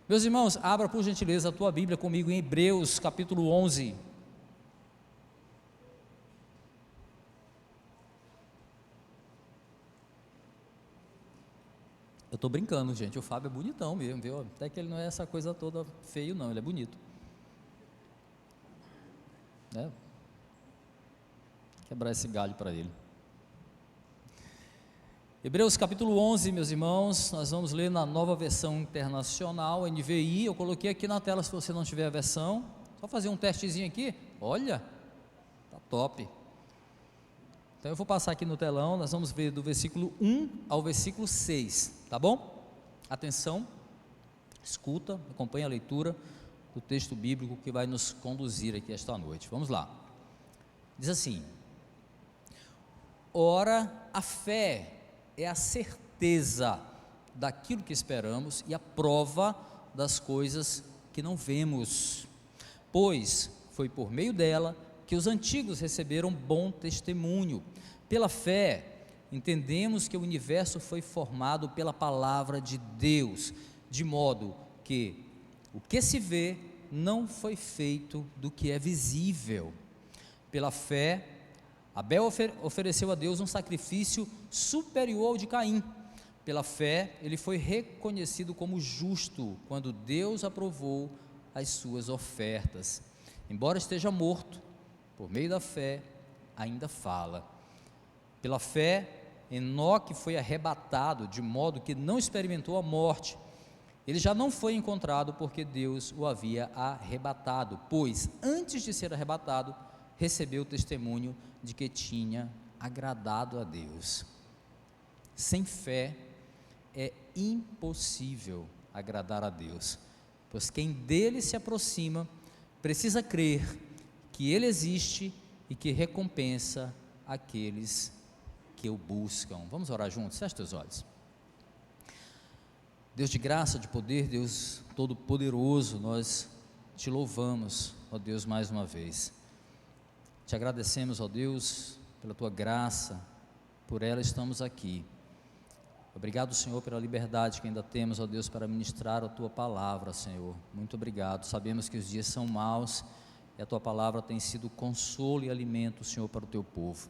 Meus irmãos, abra por gentileza a tua Bíblia comigo em Hebreus capítulo 11. Eu estou brincando, gente, o Fábio é bonitão mesmo, viu? Até que ele não é essa coisa toda feio não, ele é bonito, né? Quebrar esse galho para ele. Hebreus capítulo 11, meus irmãos, nós vamos ler na Nova Versão Internacional, NVI. Eu coloquei aqui na tela, se você não tiver a versão, só fazer um testezinho aqui. Olha, tá top. Então eu vou passar aqui no telão, nós vamos ver do versículo 1 ao versículo 6, tá bom? Atenção, escuta, acompanha a leitura do texto bíblico que vai nos conduzir aqui esta noite. Vamos lá. Diz assim: ora, a fé é a certeza daquilo que esperamos e a prova das coisas que não vemos, pois foi por meio dela que os antigos receberam bom testemunho. Pela fé, entendemos que o universo foi formado pela palavra de Deus, de modo que o que se vê não foi feito do que é visível. Pela fé, Abel ofereceu a Deus um sacrifício superior ao de Caim. Pela fé, ele foi reconhecido como justo quando Deus aprovou as suas ofertas. Embora esteja morto, por meio da fé, ainda fala. Pela fé, Enoque foi arrebatado, de modo que não experimentou a morte. Ele já não foi encontrado porque Deus o havia arrebatado, pois antes de ser arrebatado, recebeu o testemunho de que tinha agradado a Deus. Sem fé é impossível agradar a Deus, pois quem dele se aproxima precisa crer que ele existe e que recompensa aqueles que o buscam. Vamos orar juntos? Feche teus olhos. Deus de graça, de poder, Deus todo-poderoso, nós te louvamos, ó Deus, mais uma vez. Te agradecemos, ó Deus, pela tua graça, por ela estamos aqui. Obrigado, Senhor, pela liberdade que ainda temos, ó Deus, para ministrar a tua palavra, Senhor. Muito obrigado. Sabemos que os dias são maus e a tua palavra tem sido consolo e alimento, Senhor, para o teu povo.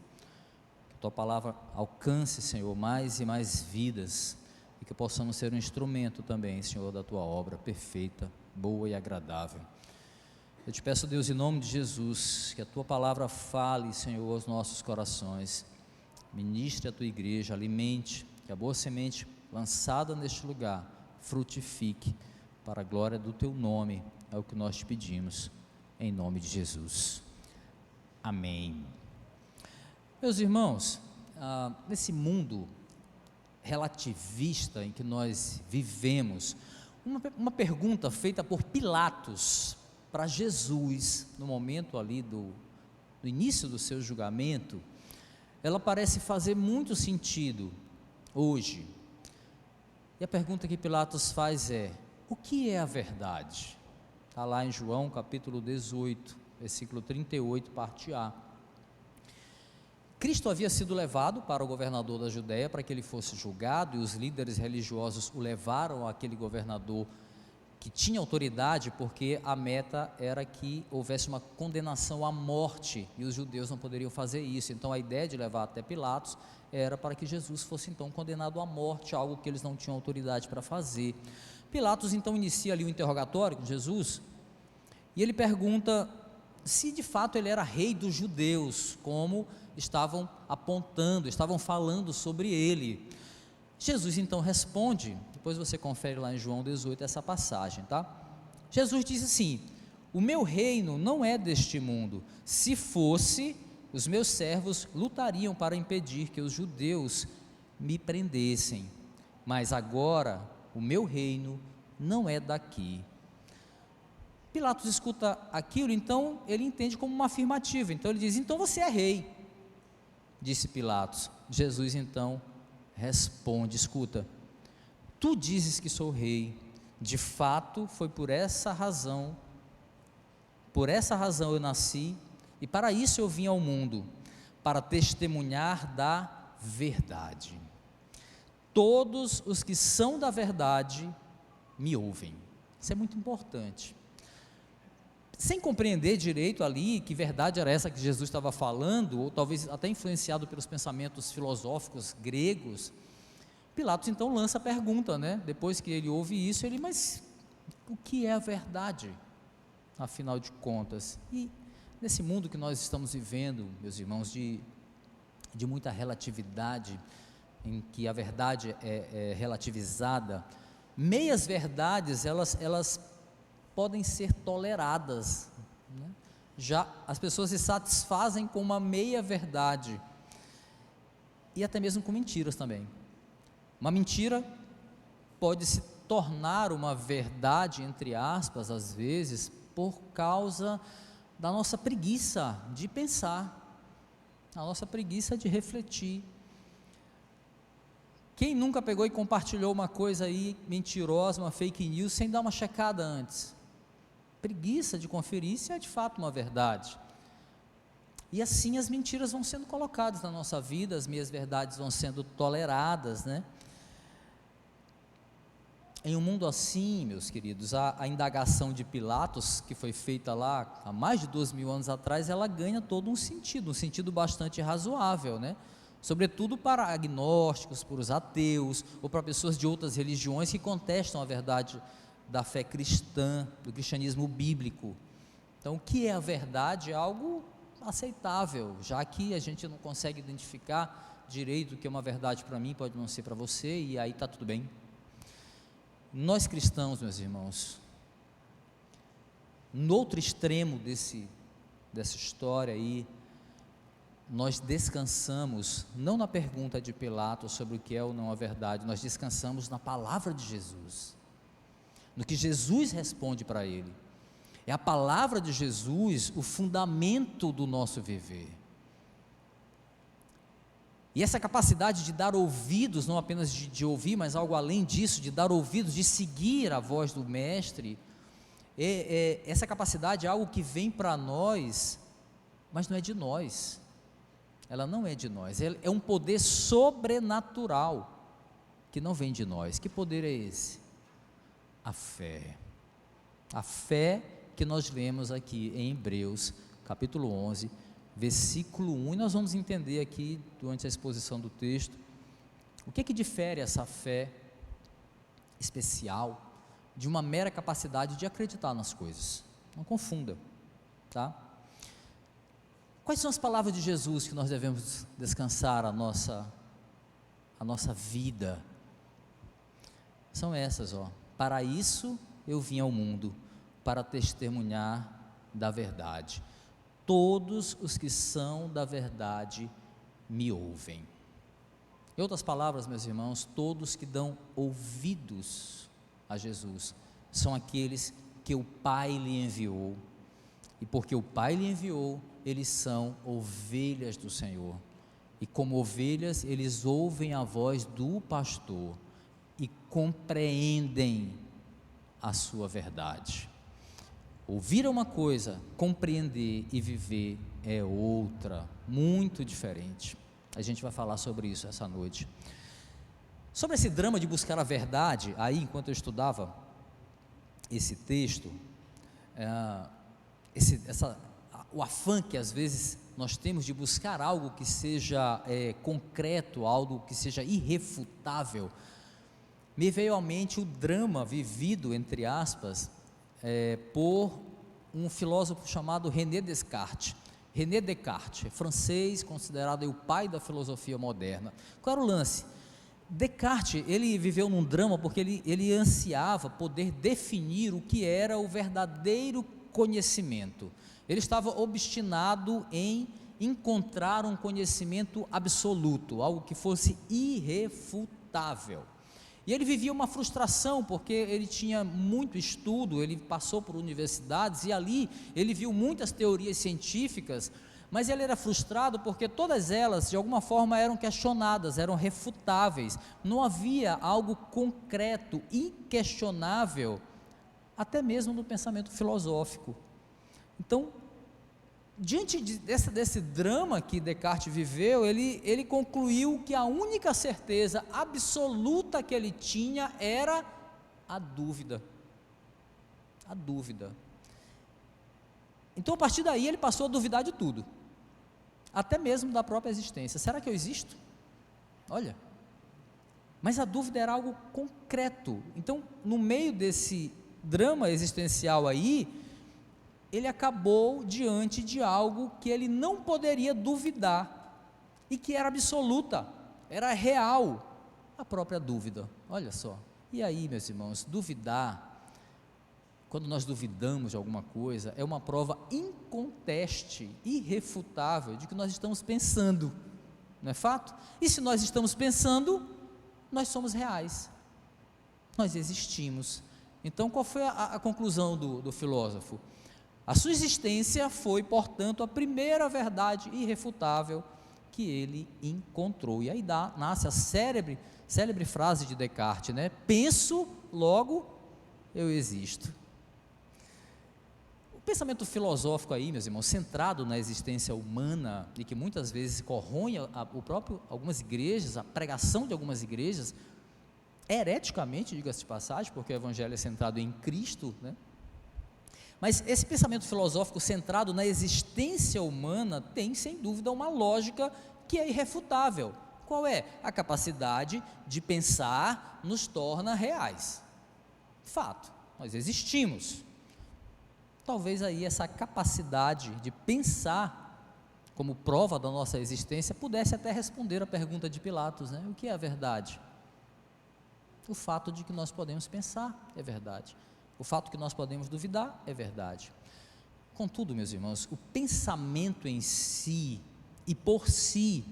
Que a tua palavra alcance, Senhor, mais e mais vidas e que possamos ser um instrumento também, Senhor, da tua obra perfeita, boa e agradável. Eu te peço, Deus, em nome de Jesus, que a tua palavra fale, Senhor, aos nossos corações. Ministre a tua igreja, alimente, que a boa semente lançada neste lugar frutifique para a glória do teu nome. É o que nós te pedimos, em nome de Jesus. Amém. Meus irmãos, nesse mundo relativista em que nós vivemos, uma pergunta feita por Pilatos para Jesus, no momento ali do início do seu julgamento, ela parece fazer muito sentido hoje. E a pergunta que Pilatos faz é: o que é a verdade? Está lá em João capítulo 18, versículo 38, parte A. Cristo havia sido levado para o governador da Judéia para que ele fosse julgado, e os líderes religiosos o levaram àquele governador que tinha autoridade, porque a meta era que houvesse uma condenação à morte, e os judeus não poderiam fazer isso. Então a ideia de levar até Pilatos era para que Jesus fosse então condenado à morte, algo que eles não tinham autoridade para fazer. Pilatos então inicia ali o interrogatório com Jesus, e ele pergunta se de fato ele era rei dos judeus, como estavam apontando, estavam falando sobre ele. Jesus então responde, depois você confere lá em João 18 essa passagem, tá? Jesus diz assim: o meu reino não é deste mundo. Se fosse, os meus servos lutariam para impedir que os judeus me prendessem, mas agora o meu reino não é daqui. Pilatos escuta aquilo, então ele entende como uma afirmativa, então ele diz: então você é rei, disse Pilatos. Jesus então responde: escuta, tu dizes que sou rei, de fato foi por essa razão eu nasci, e para isso eu vim ao mundo, para testemunhar da verdade. Todos os que são da verdade me ouvem. Isso é muito importante. Sem compreender direito ali que verdade era essa que Jesus estava falando, ou talvez até influenciado pelos pensamentos filosóficos gregos, Pilatos então lança a pergunta, né? Depois que ele ouve isso, mas o que é a verdade, afinal de contas? E nesse mundo que nós estamos vivendo, meus irmãos, de muita relatividade, em que a verdade é relativizada, meias verdades, elas podem ser toleradas, né? Já as pessoas se satisfazem com uma meia verdade, e até mesmo com mentiras também. Uma mentira pode se tornar uma verdade, entre aspas, às vezes, por causa da nossa preguiça de pensar, a nossa preguiça de refletir. Quem nunca pegou e compartilhou uma coisa aí mentirosa, uma fake news, sem dar uma checada antes? Preguiça de conferir se é de fato uma verdade. E assim as mentiras vão sendo colocadas na nossa vida, as meias verdades vão sendo toleradas, né? Em um mundo assim, meus queridos, a indagação de Pilatos, que foi feita lá há mais de 2.000 anos atrás, ela ganha todo um sentido bastante razoável, né? Sobretudo para agnósticos, para os ateus, ou para pessoas de outras religiões que contestam a verdade da fé cristã, do cristianismo bíblico. Então, o que é a verdade é algo aceitável, já que a gente não consegue identificar direito o que é uma verdade para mim, pode não ser para você, e aí está tudo bem. Nós cristãos, meus irmãos, no outro extremo dessa história aí, nós descansamos, não na pergunta de Pilatos sobre o que é ou não a verdade, nós descansamos na palavra de Jesus, no que Jesus responde para ele. É a palavra de Jesus o fundamento do nosso viver. E essa capacidade de dar ouvidos, não apenas de ouvir, mas algo além disso, de dar ouvidos, de seguir a voz do Mestre, essa capacidade é algo que vem para nós, mas não é de nós, ela não é de nós, é um poder sobrenatural, que não vem de nós. Que poder é esse? A fé que nós lemos aqui em Hebreus, capítulo 11, versículo 1, e nós vamos entender aqui, durante a exposição do texto, o que difere essa fé especial de uma mera capacidade de acreditar nas coisas. Não confunda, tá? Quais são as palavras de Jesus que nós devemos descansar a nossa vida? São essas, para isso eu vim ao mundo, para testemunhar da verdade. Todos os que são da verdade me ouvem. Em outras palavras, meus irmãos, todos que dão ouvidos a Jesus são aqueles que o Pai lhe enviou, e porque o Pai lhe enviou, eles são ovelhas do Senhor, e como ovelhas eles ouvem a voz do pastor e compreendem a sua verdade. Ouvir é uma coisa, compreender e viver é outra, muito diferente. A gente vai falar sobre isso essa noite. Sobre esse drama de buscar a verdade, aí enquanto eu estudava esse texto, o afã que às vezes nós temos de buscar algo que seja concreto, algo que seja irrefutável, me veio à mente o drama vivido, entre aspas, por um filósofo chamado René Descartes. René Descartes, francês, considerado o pai da filosofia moderna. Qual era o lance? Descartes, ele viveu num drama porque ele ansiava poder definir o que era o verdadeiro conhecimento. Ele estava obstinado em encontrar um conhecimento absoluto, algo que fosse irrefutável. E ele vivia uma frustração, porque ele tinha muito estudo, ele passou por universidades e ali ele viu muitas teorias científicas, mas ele era frustrado porque todas elas de alguma forma eram questionadas, eram refutáveis, não havia algo concreto, inquestionável, até mesmo no pensamento filosófico. Então, diante desse drama que Descartes viveu, ele concluiu que a única certeza absoluta que ele tinha era a dúvida. a dúvida. Então, a partir daí, ele passou a duvidar de tudo, até mesmo da própria existência. Será que eu existo? Olha, mas a dúvida era algo concreto. Então, no meio desse drama existencial aí, ele acabou diante de algo que ele não poderia duvidar, e que era absoluta, era real, a própria dúvida. Olha só, e aí, meus irmãos, duvidar, quando nós duvidamos de alguma coisa, é uma prova inconteste, irrefutável, de que nós estamos pensando, não é fato? E se nós estamos pensando, nós somos reais, nós existimos. Então, qual foi a conclusão do filósofo? A sua existência foi, portanto, a primeira verdade irrefutável que ele encontrou. E aí nasce a célebre frase de Descartes, né? Penso, logo eu existo. O pensamento filosófico aí, meus irmãos, centrado na existência humana, e que muitas vezes corrói algumas igrejas, a pregação de algumas igrejas, hereticamente, diga-se de passagem, porque o evangelho é centrado em Cristo, né? Mas esse pensamento filosófico centrado na existência humana tem, sem dúvida, uma lógica que é irrefutável. Qual é? A capacidade de pensar nos torna reais. Fato, nós existimos. Talvez aí essa capacidade de pensar como prova da nossa existência pudesse até responder a pergunta de Pilatos, né? O que é a verdade? O fato de que nós podemos pensar é verdade. O fato que nós podemos duvidar é verdade. Contudo, meus irmãos, o pensamento em si e por si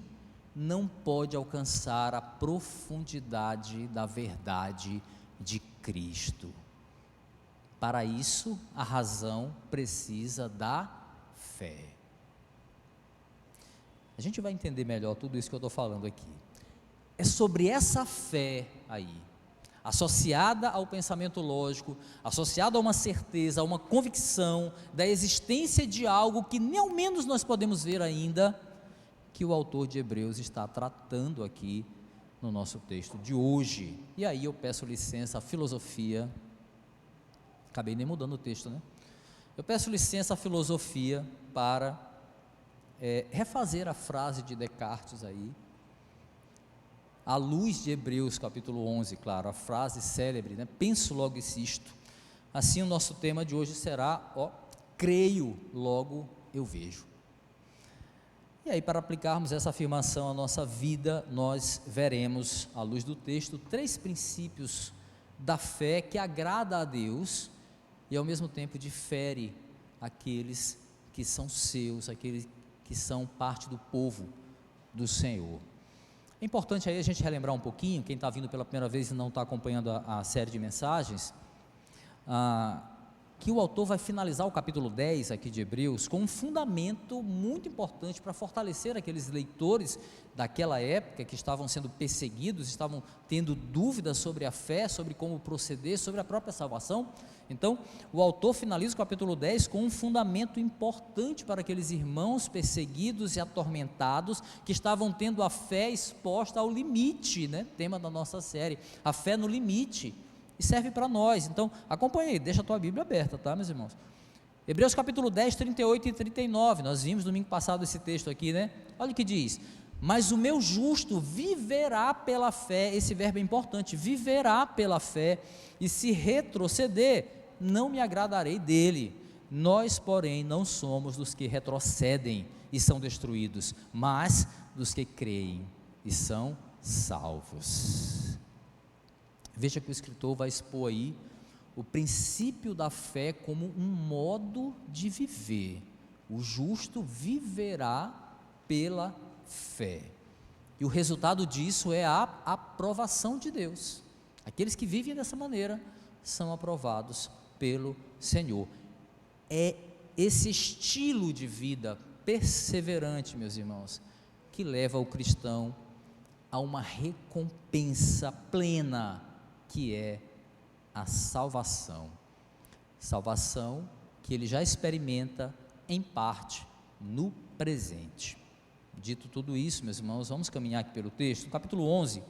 não pode alcançar a profundidade da verdade de Cristo. Para isso, a razão precisa da fé. A gente vai entender melhor tudo isso que eu estou falando aqui. É sobre essa fé aí, associada ao pensamento lógico, associada a uma certeza, a uma convicção da existência de algo que nem ao menos nós podemos ver ainda, que o autor de Hebreus está tratando aqui no nosso texto de hoje. E aí eu peço licença à filosofia, acabei nem mudando o texto, né? Eu peço licença à filosofia para refazer a frase de Descartes aí, à luz de Hebreus capítulo 11, claro, a frase célebre, né? Penso, logo existo. Assim o nosso tema de hoje será, creio, logo eu vejo. E aí, para aplicarmos essa afirmação à nossa vida, nós veremos, à luz do texto, 3 princípios da fé que agrada a Deus e ao mesmo tempo difere aqueles que são seus, aqueles que são parte do povo do Senhor. É importante aí a gente relembrar um pouquinho, quem está vindo pela primeira vez e não está acompanhando a série de mensagens, que o autor vai finalizar o capítulo 10 aqui de Hebreus com um fundamento muito importante para fortalecer aqueles leitores daquela época que estavam sendo perseguidos, estavam tendo dúvidas sobre a fé, sobre como proceder, sobre a própria salvação. Então, o autor finaliza o capítulo 10 com um fundamento importante para aqueles irmãos perseguidos e atormentados que estavam tendo a fé exposta ao limite, né? Tema da nossa série, a fé no limite. E serve para nós. Então, acompanhe aí, deixa a tua Bíblia aberta, tá, meus irmãos? Hebreus capítulo 10, 38 e 39, nós vimos domingo passado esse texto aqui, né? Olha o que diz: mas o meu justo viverá pela fé. Esse verbo é importante, viverá pela fé, e se retroceder, não me agradarei dele. Nós, porém, não somos dos que retrocedem e são destruídos, mas dos que creem e são salvos. Veja que o escritor vai expor aí o princípio da fé como um modo de viver. O justo viverá pela fé, e o resultado disso é a aprovação de Deus. Aqueles que vivem dessa maneira são aprovados pelo Senhor. É esse estilo de vida perseverante, meus irmãos, que leva o cristão a uma recompensa plena, que é a salvação que ele já experimenta em parte no presente. Dito tudo isso, meus irmãos, vamos caminhar aqui pelo texto. No capítulo 11,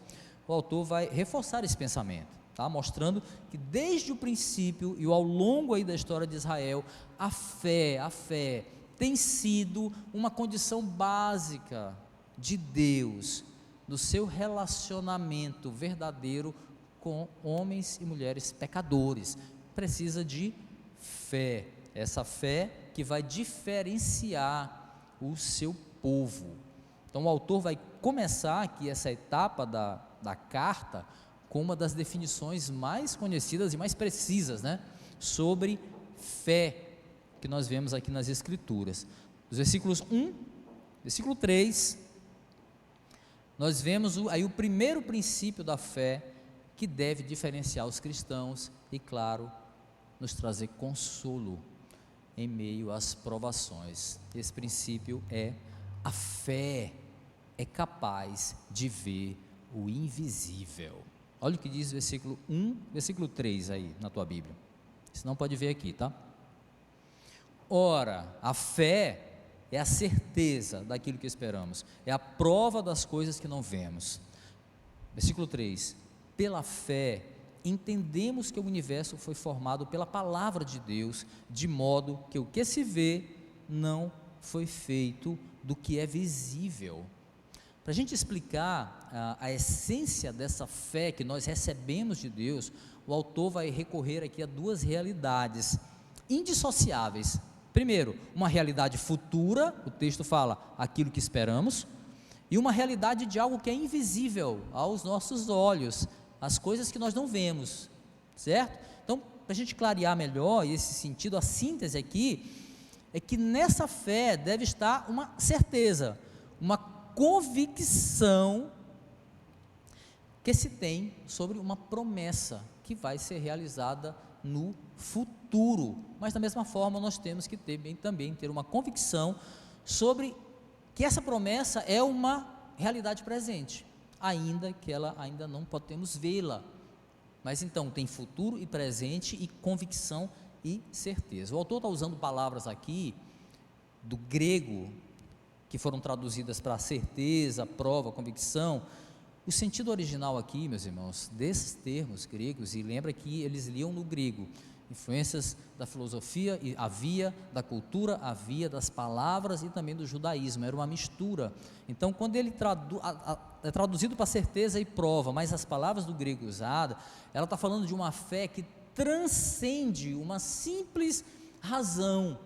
o autor vai reforçar esse pensamento. tá? Mostrando que desde o princípio e ao longo aí da história de Israel, a fé tem sido uma condição básica de Deus, do seu relacionamento verdadeiro com homens e mulheres pecadores. Precisa de fé, essa fé que vai diferenciar o seu povo. Então o autor vai começar aqui essa etapa da carta com uma das definições mais conhecidas e mais precisas, né, sobre fé, que nós vemos aqui nas Escrituras. Os versículos 1, versículo 3, nós vemos aí o primeiro princípio da fé, que deve diferenciar os cristãos e, claro, nos trazer consolo em meio às provações. Esse princípio é: a fé é capaz de ver o invisível. Olha o que diz o versículo 1, versículo 3 aí na tua Bíblia, senão pode ver aqui, tá? Ora, a fé é a certeza daquilo que esperamos, é a prova das coisas que não vemos. Versículo 3, pela fé entendemos que o universo foi formado pela palavra de Deus, de modo que o que se vê não foi feito do que é visível. Para a gente explicar a essência dessa fé que nós recebemos de Deus, o autor vai recorrer aqui a duas realidades indissociáveis. Primeiro, uma realidade futura, o texto fala aquilo que esperamos, e uma realidade de algo que é invisível aos nossos olhos, as coisas que nós não vemos, certo? Então, para a gente clarear melhor esse sentido, a síntese aqui é que nessa fé deve estar uma certeza, uma convicção que se tem sobre uma promessa que vai ser realizada no futuro. Mas da mesma forma nós temos que também ter uma convicção sobre que essa promessa é uma realidade presente, ainda que ela ainda não podemos vê-la, mas então tem futuro e presente e convicção e certeza. O autor está usando palavras aqui do grego que foram traduzidas para certeza, prova, convicção. O sentido original aqui, meus irmãos, desses termos gregos, e lembra que eles liam no grego, influências da filosofia havia, da cultura havia, das palavras e também do judaísmo, era uma mistura. Então quando ele é traduzido para certeza e prova, mas as palavras do grego usadas, ela está falando de uma fé que transcende uma simples razão,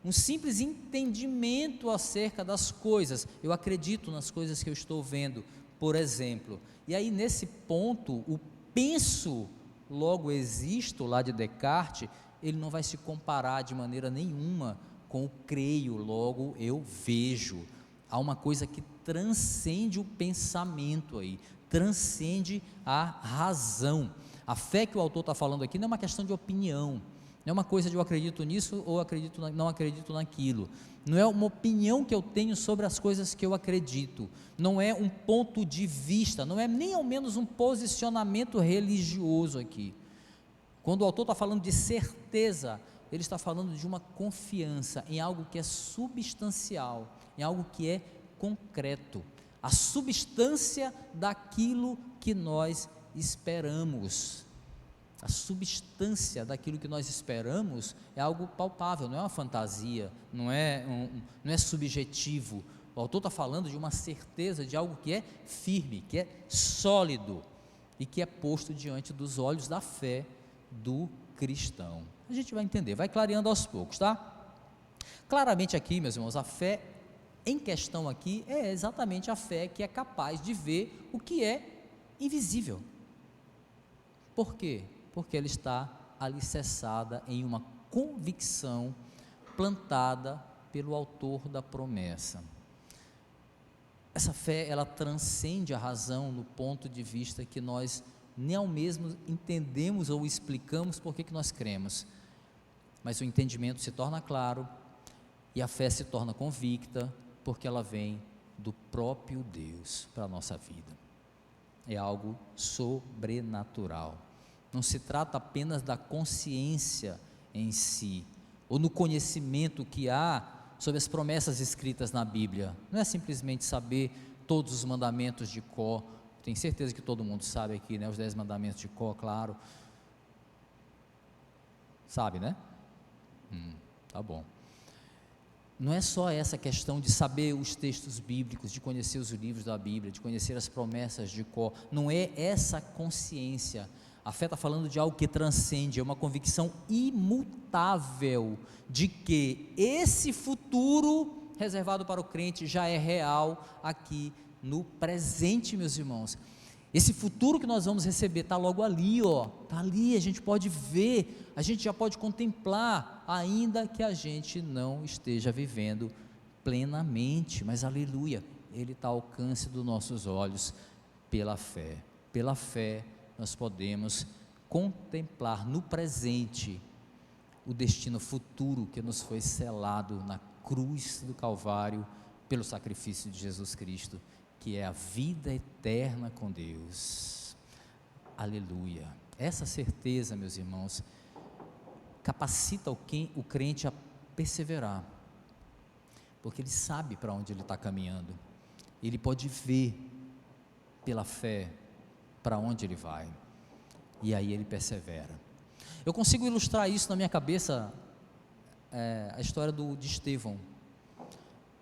um simples entendimento acerca das coisas. Eu acredito nas coisas que eu estou vendo, por exemplo. E aí nesse ponto, o penso, logo existo, lá de Descartes, ele não vai se comparar de maneira nenhuma com o creio, logo eu vejo. Há uma coisa que transcende o pensamento aí, transcende a razão. A fé que o autor está falando aqui não é uma questão de opinião, não é uma coisa de eu acredito nisso ou não acredito naquilo, não é uma opinião que eu tenho sobre as coisas que eu acredito, não é um ponto de vista, não é nem ao menos um posicionamento religioso aqui. Quando o autor está falando de certeza, ele está falando de uma confiança em algo que é substancial, em algo que é concreto, a substância daquilo que nós esperamos. A substância daquilo que nós esperamos é algo palpável, não é uma fantasia, não é subjetivo. O autor está falando de uma certeza, de algo que é firme, que é sólido e que é posto diante dos olhos da fé do cristão. A gente vai entender, vai clareando aos poucos, tá? Claramente aqui, meus irmãos, a fé em questão aqui é exatamente a fé que é capaz de ver o que é invisível. Por quê? Porque ela está alicerçada em uma convicção plantada pelo autor da promessa. Essa fé, ela transcende a razão no ponto de vista que nós nem ao mesmo entendemos ou explicamos por que nós cremos, mas o entendimento se torna claro e a fé se torna convicta, porque ela vem do próprio Deus para a nossa vida. É algo sobrenatural. Não se trata apenas da consciência em si, ou no conhecimento que há sobre as promessas escritas na Bíblia. Não é simplesmente saber todos os mandamentos de cor. tenho certeza que todo mundo sabe aqui, né? Os 10 mandamentos de cor, claro. Sabe, né? Tá bom. Não é só essa questão de saber os textos bíblicos, de conhecer os livros da Bíblia, de conhecer as promessas de cor, não é essa consciência. A fé está falando de algo que transcende, é uma convicção imutável de que esse futuro reservado para o crente já é real aqui no presente, meus irmãos. Esse futuro que nós vamos receber está logo ali, está ali, a gente pode ver, a gente já pode contemplar, ainda que a gente não esteja vivendo plenamente, mas aleluia, ele está ao alcance dos nossos olhos pela fé. Pela fé nós podemos contemplar no presente o destino futuro que nos foi selado na cruz do Calvário pelo sacrifício de Jesus Cristo, que é a vida eterna com Deus. Aleluia. Essa certeza, meus irmãos, capacita o crente a perseverar, porque ele sabe para onde ele está caminhando, ele pode ver pela fé para onde ele vai, e aí ele persevera. Eu consigo ilustrar isso na minha cabeça, a história de Estevão.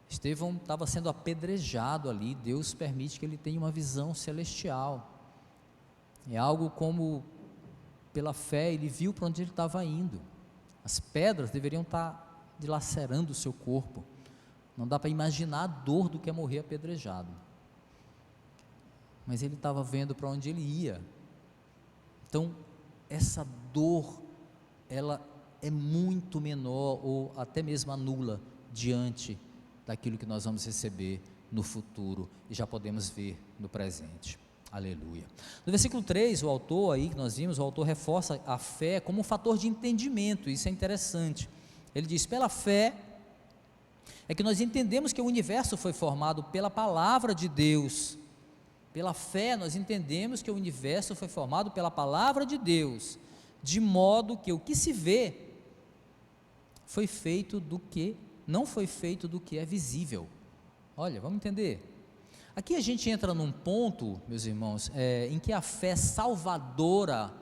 Estevão estava sendo apedrejado ali, Deus permite que ele tenha uma visão celestial, é algo como, pela fé, ele viu para onde ele estava indo, as pedras deveriam estar dilacerando o seu corpo, não dá para imaginar a dor do que é morrer apedrejado, mas ele estava vendo para onde ele ia. Então essa dor, ela é muito menor, ou até mesmo anula, diante daquilo que nós vamos receber no futuro, e já podemos ver no presente. Aleluia. No versículo 3, o autor aí que nós vimos, o autor reforça a fé como um fator de entendimento. Isso é interessante. Ele diz: pela fé é que nós entendemos que o universo foi formado pela palavra de Deus. Pela fé nós entendemos que o universo foi formado pela palavra de Deus, de modo que o que se vê foi feito do que não foi feito do que é visível. Olha, vamos entender. Aqui a gente entra num ponto, meus irmãos, em que a fé salvadora,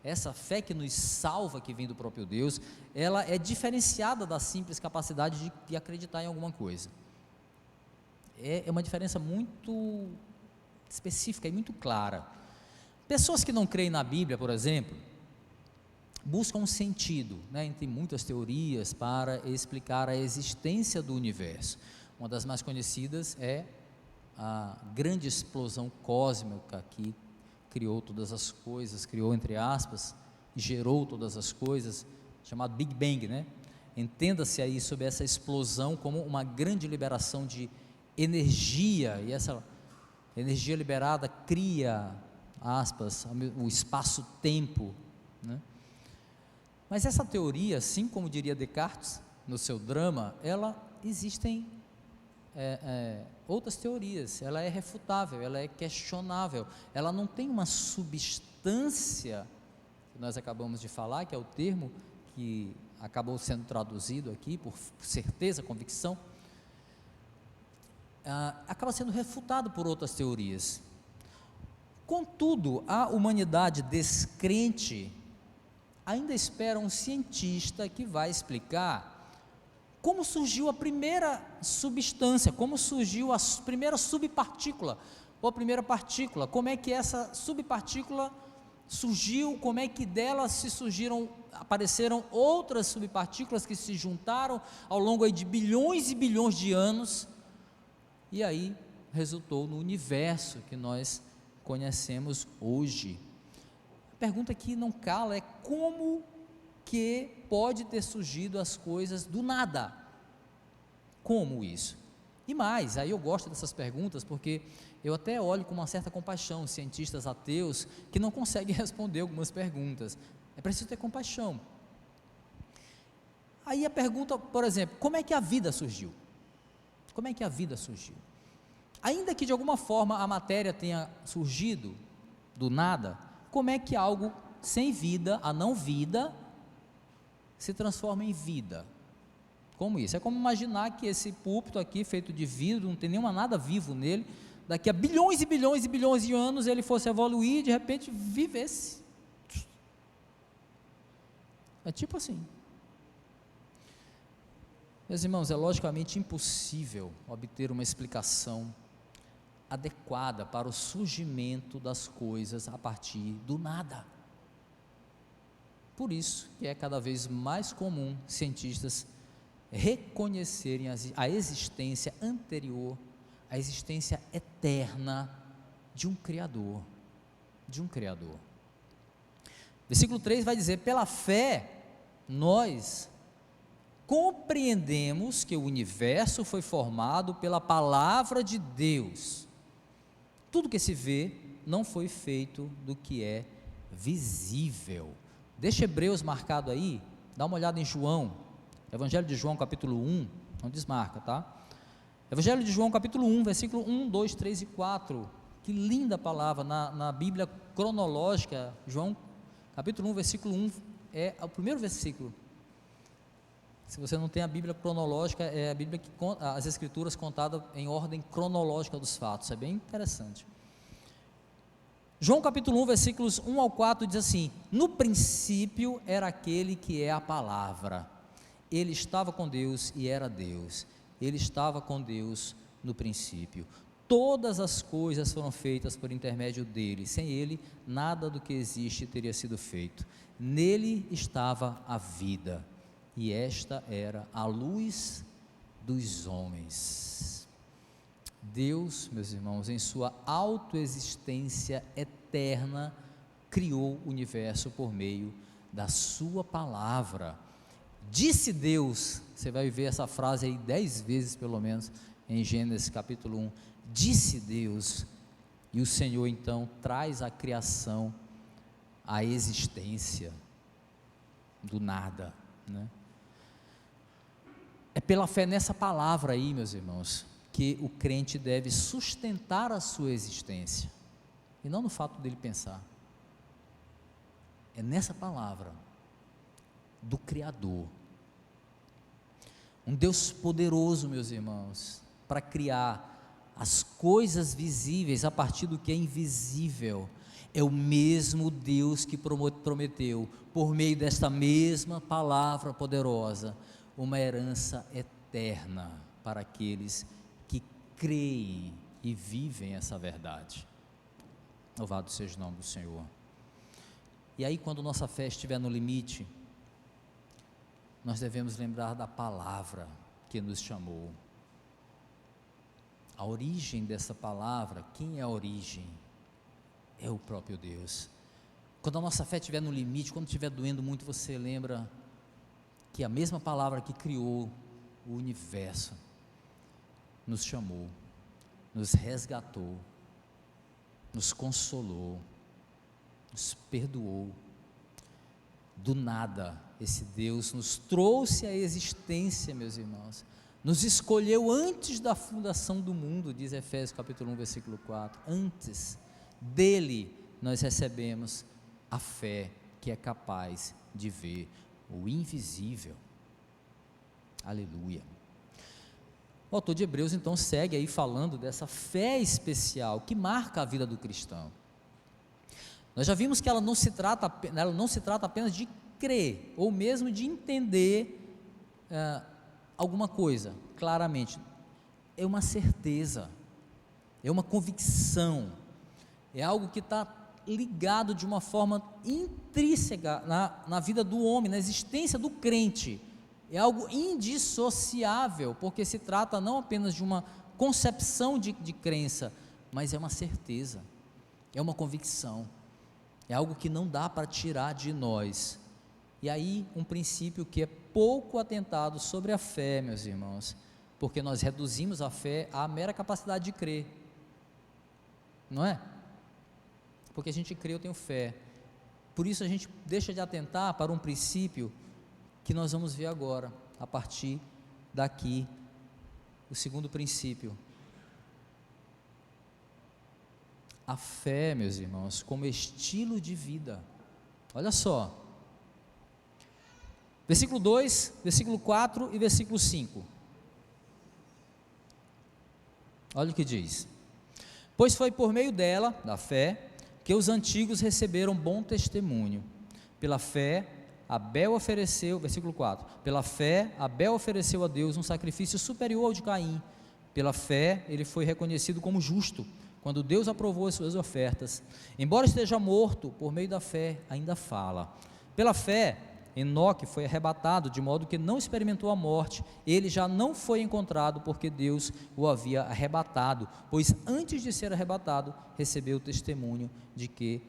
essa fé que nos salva, que vem do próprio Deus, ela é diferenciada da simples capacidade de acreditar em alguma coisa. É uma diferença muito específica e muito clara. Pessoas que não creem na Bíblia, por exemplo, buscam um sentido, entre muitas teorias, para explicar a existência do universo. Uma das mais conhecidas é a grande explosão cósmica que criou todas as coisas, criou entre aspas, gerou todas as coisas, chamado Big Bang, Entenda-se aí sobre essa explosão como uma grande liberação de energia, e essa energia liberada cria, aspas, o espaço-tempo, Mas essa teoria, assim como diria Descartes no seu drama, existem outras teorias, ela é refutável, ela é questionável, ela não tem uma substância, que nós acabamos de falar, que é o termo que acabou sendo traduzido aqui, por certeza, convicção, acaba sendo refutado por outras teorias. Contudo, a humanidade descrente ainda espera um cientista que vai explicar como surgiu a primeira substância, como surgiu a primeira subpartícula, ou a primeira partícula, como é que essa subpartícula surgiu, como é que dela apareceram outras subpartículas que se juntaram ao longo aí de bilhões e bilhões de anos, e aí resultou no universo que nós conhecemos hoje. A pergunta que não cala é: como que pode ter surgido as coisas do nada? Como isso? E mais, aí eu gosto dessas perguntas, porque eu até olho com uma certa compaixão cientistas ateus que não conseguem responder algumas perguntas. É preciso ter compaixão. Aí a pergunta, por exemplo, como é que a vida surgiu? Como é que a vida surgiu? Ainda que de alguma forma a matéria tenha surgido do nada, como é que algo sem vida, a não vida, se transforma em vida? Como isso? É como imaginar que esse púlpito aqui, feito de vidro, não tem nada vivo nele, daqui a bilhões e bilhões e bilhões de anos ele fosse evoluir e de repente vivesse. É tipo assim. Meus irmãos, é logicamente impossível obter uma explicação adequada para o surgimento das coisas a partir do nada. Por isso que é cada vez mais comum cientistas reconhecerem a existência anterior, a existência eterna de um Criador, Versículo 3 vai dizer: pela fé, nós compreendemos que o universo foi formado pela palavra de Deus. Tudo que se vê não foi feito do que é visível. Deixa Hebreus marcado aí, dá uma olhada em João, Evangelho de João capítulo 1, não desmarca, tá? Evangelho de João capítulo 1, versículo 1, 2, 3 e 4, que linda palavra, na Bíblia cronológica, João capítulo 1, versículo 1, é o primeiro versículo. Se você não tem a Bíblia cronológica, é a Bíblia que conta as Escrituras contadas em ordem cronológica dos fatos, é bem interessante. João capítulo 1, versículos 1 ao 4 diz assim: no princípio era aquele que é a palavra, ele estava com Deus e era Deus, ele estava com Deus no princípio, todas as coisas foram feitas por intermédio dele, sem ele nada do que existe teria sido feito, nele estava a vida, e esta era a luz dos homens. Deus, meus irmãos, em sua autoexistência eterna, criou o universo por meio da sua palavra. Disse Deus, você vai ver essa frase aí 10 vezes pelo menos, em Gênesis capítulo 1, disse Deus, e o Senhor então traz a criação, a existência, do nada, né? É pela fé nessa palavra aí, meus irmãos, que o crente deve sustentar a sua existência, e não no fato dele pensar, é nessa palavra, do Criador, um Deus poderoso, meus irmãos, para criar as coisas visíveis a partir do que é invisível, é o mesmo Deus que prometeu, por meio desta mesma palavra poderosa, uma herança eterna para aqueles que creem e vivem essa verdade. Louvado seja o nome do Senhor. E aí, quando nossa fé estiver no limite, nós devemos lembrar da palavra que nos chamou. A origem dessa palavra, quem é a origem? É o próprio Deus. Quando a nossa fé estiver no limite, quando estiver doendo muito, você lembra que a mesma palavra que criou o universo nos chamou, nos resgatou, nos consolou, nos perdoou. Do nada, esse Deus nos trouxe à existência, meus irmãos, nos escolheu antes da fundação do mundo, diz Efésios capítulo 1, versículo 4, antes dele nós recebemos a fé que é capaz de ver o invisível. Aleluia. O autor de Hebreus então segue aí falando dessa fé especial que marca a vida do cristão. Nós já vimos que ela não se trata apenas de crer, ou mesmo de entender alguma coisa, claramente, é uma certeza, é uma convicção, é algo que está ligado de uma forma intrínseca na vida do homem, na existência do crente, é algo indissociável, porque se trata não apenas de uma concepção de crença, mas é uma certeza, é uma convicção, é algo que não dá para tirar de nós. E aí um princípio que é pouco atentado sobre a fé, meus irmãos, porque nós reduzimos a fé à mera capacidade de crer, não é? Porque a gente crê, eu tenho fé, por isso a gente deixa de atentar para um princípio que nós vamos ver agora, a partir daqui, o segundo princípio, a fé, meus irmãos, como estilo de vida. Olha só, versículo 2, versículo 4 e versículo 5, olha o que diz: Pois foi por meio dela, da fé, que os antigos receberam bom testemunho. Pela fé, Abel ofereceu, versículo 4, pela fé, Abel ofereceu a Deus um sacrifício superior ao de Caim. Pela fé, ele foi reconhecido como justo, quando Deus aprovou as suas ofertas. Embora esteja morto, por meio da fé, ainda fala. Pela fé, Enoque foi arrebatado, de modo que não experimentou a morte. Ele já não foi encontrado, porque Deus o havia arrebatado, pois antes de ser arrebatado, recebeu o testemunho de que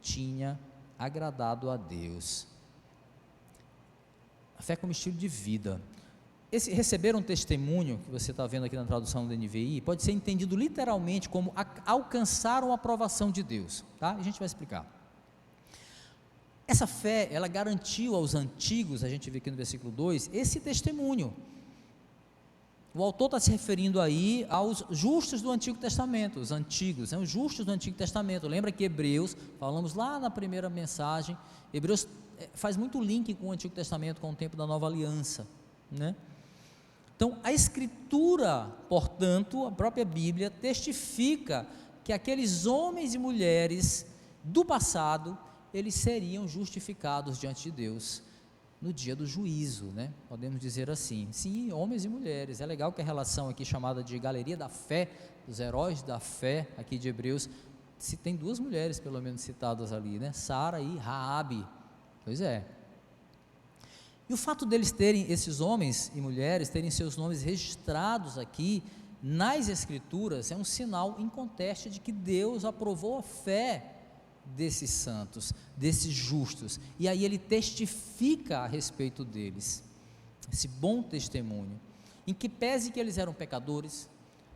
tinha agradado a Deus. A fé como estilo de vida. Esse receber um testemunho, que você está vendo aqui na tradução do NVI, pode ser entendido literalmente como alcançar uma aprovação de Deus, tá? A gente vai explicar. Essa fé, ela garantiu aos antigos, a gente vê aqui no versículo 2, esse testemunho. O autor está se referindo aí aos justos do Antigo Testamento, os antigos, os justos do Antigo Testamento. Lembra que Hebreus, falamos lá na primeira mensagem, Hebreus faz muito link com o Antigo Testamento, com o tempo da Nova Aliança, né? Então, a Escritura, portanto, a própria Bíblia, testifica que aqueles homens e mulheres do passado, eles seriam justificados diante de Deus no dia do juízo, né? Podemos dizer assim, sim, homens e mulheres. É legal que a relação aqui chamada de galeria da fé, dos heróis da fé, aqui de Hebreus, se tem duas mulheres pelo menos citadas ali, né? Sara e Raabe. Pois é. E o fato deles terem, esses homens e mulheres, terem seus nomes registrados aqui nas Escrituras, é um sinal inconteste de que Deus aprovou a fé desses santos, desses justos, e aí ele testifica a respeito deles, esse bom testemunho, em que pese que eles eram pecadores,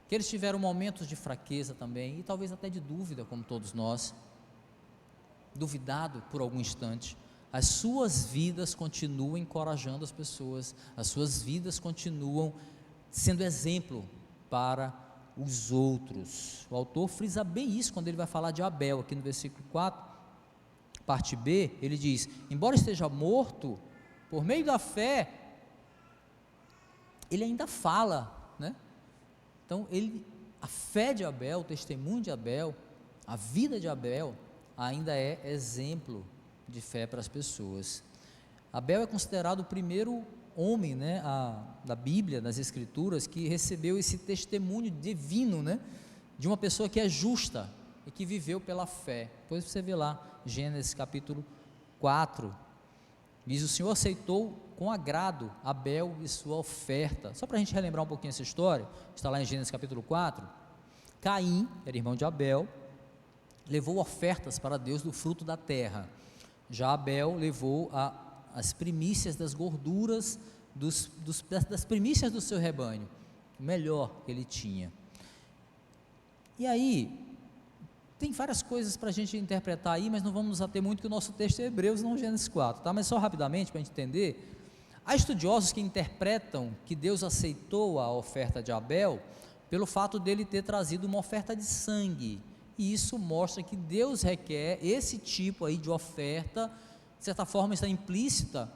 que eles tiveram momentos de fraqueza também, e talvez até de dúvida, como todos nós, duvidado por algum instante, as suas vidas continuam encorajando as pessoas, as suas vidas continuam sendo exemplo para os outros. O autor frisa bem isso quando ele vai falar de Abel, aqui no versículo 4, parte B, ele diz, embora esteja morto, por meio da fé, ele ainda fala, né? Então, a fé de Abel, o testemunho de Abel, a vida de Abel, ainda é exemplo de fé para as pessoas. Abel é considerado o primeiro homem, né, da Bíblia, das Escrituras, que recebeu esse testemunho divino, né, de uma pessoa que é justa e que viveu pela fé. Depois você vê lá, Gênesis capítulo 4, diz: o Senhor aceitou com agrado Abel e sua oferta. Só para a gente relembrar um pouquinho essa história, está lá em Gênesis capítulo 4, Caim, era irmão de Abel, levou ofertas para Deus do fruto da terra. Já Abel levou as primícias das gorduras, das primícias do seu rebanho, o melhor que ele tinha. E aí, tem várias coisas para a gente interpretar aí, mas não vamos nos ater muito, que o nosso texto é Hebreus, não Gênesis 4, tá? Mas só rapidamente, para a gente entender, há estudiosos que interpretam que Deus aceitou a oferta de Abel, pelo fato dele ter trazido uma oferta de sangue, e isso mostra que Deus requer esse tipo aí de oferta, de certa forma está implícita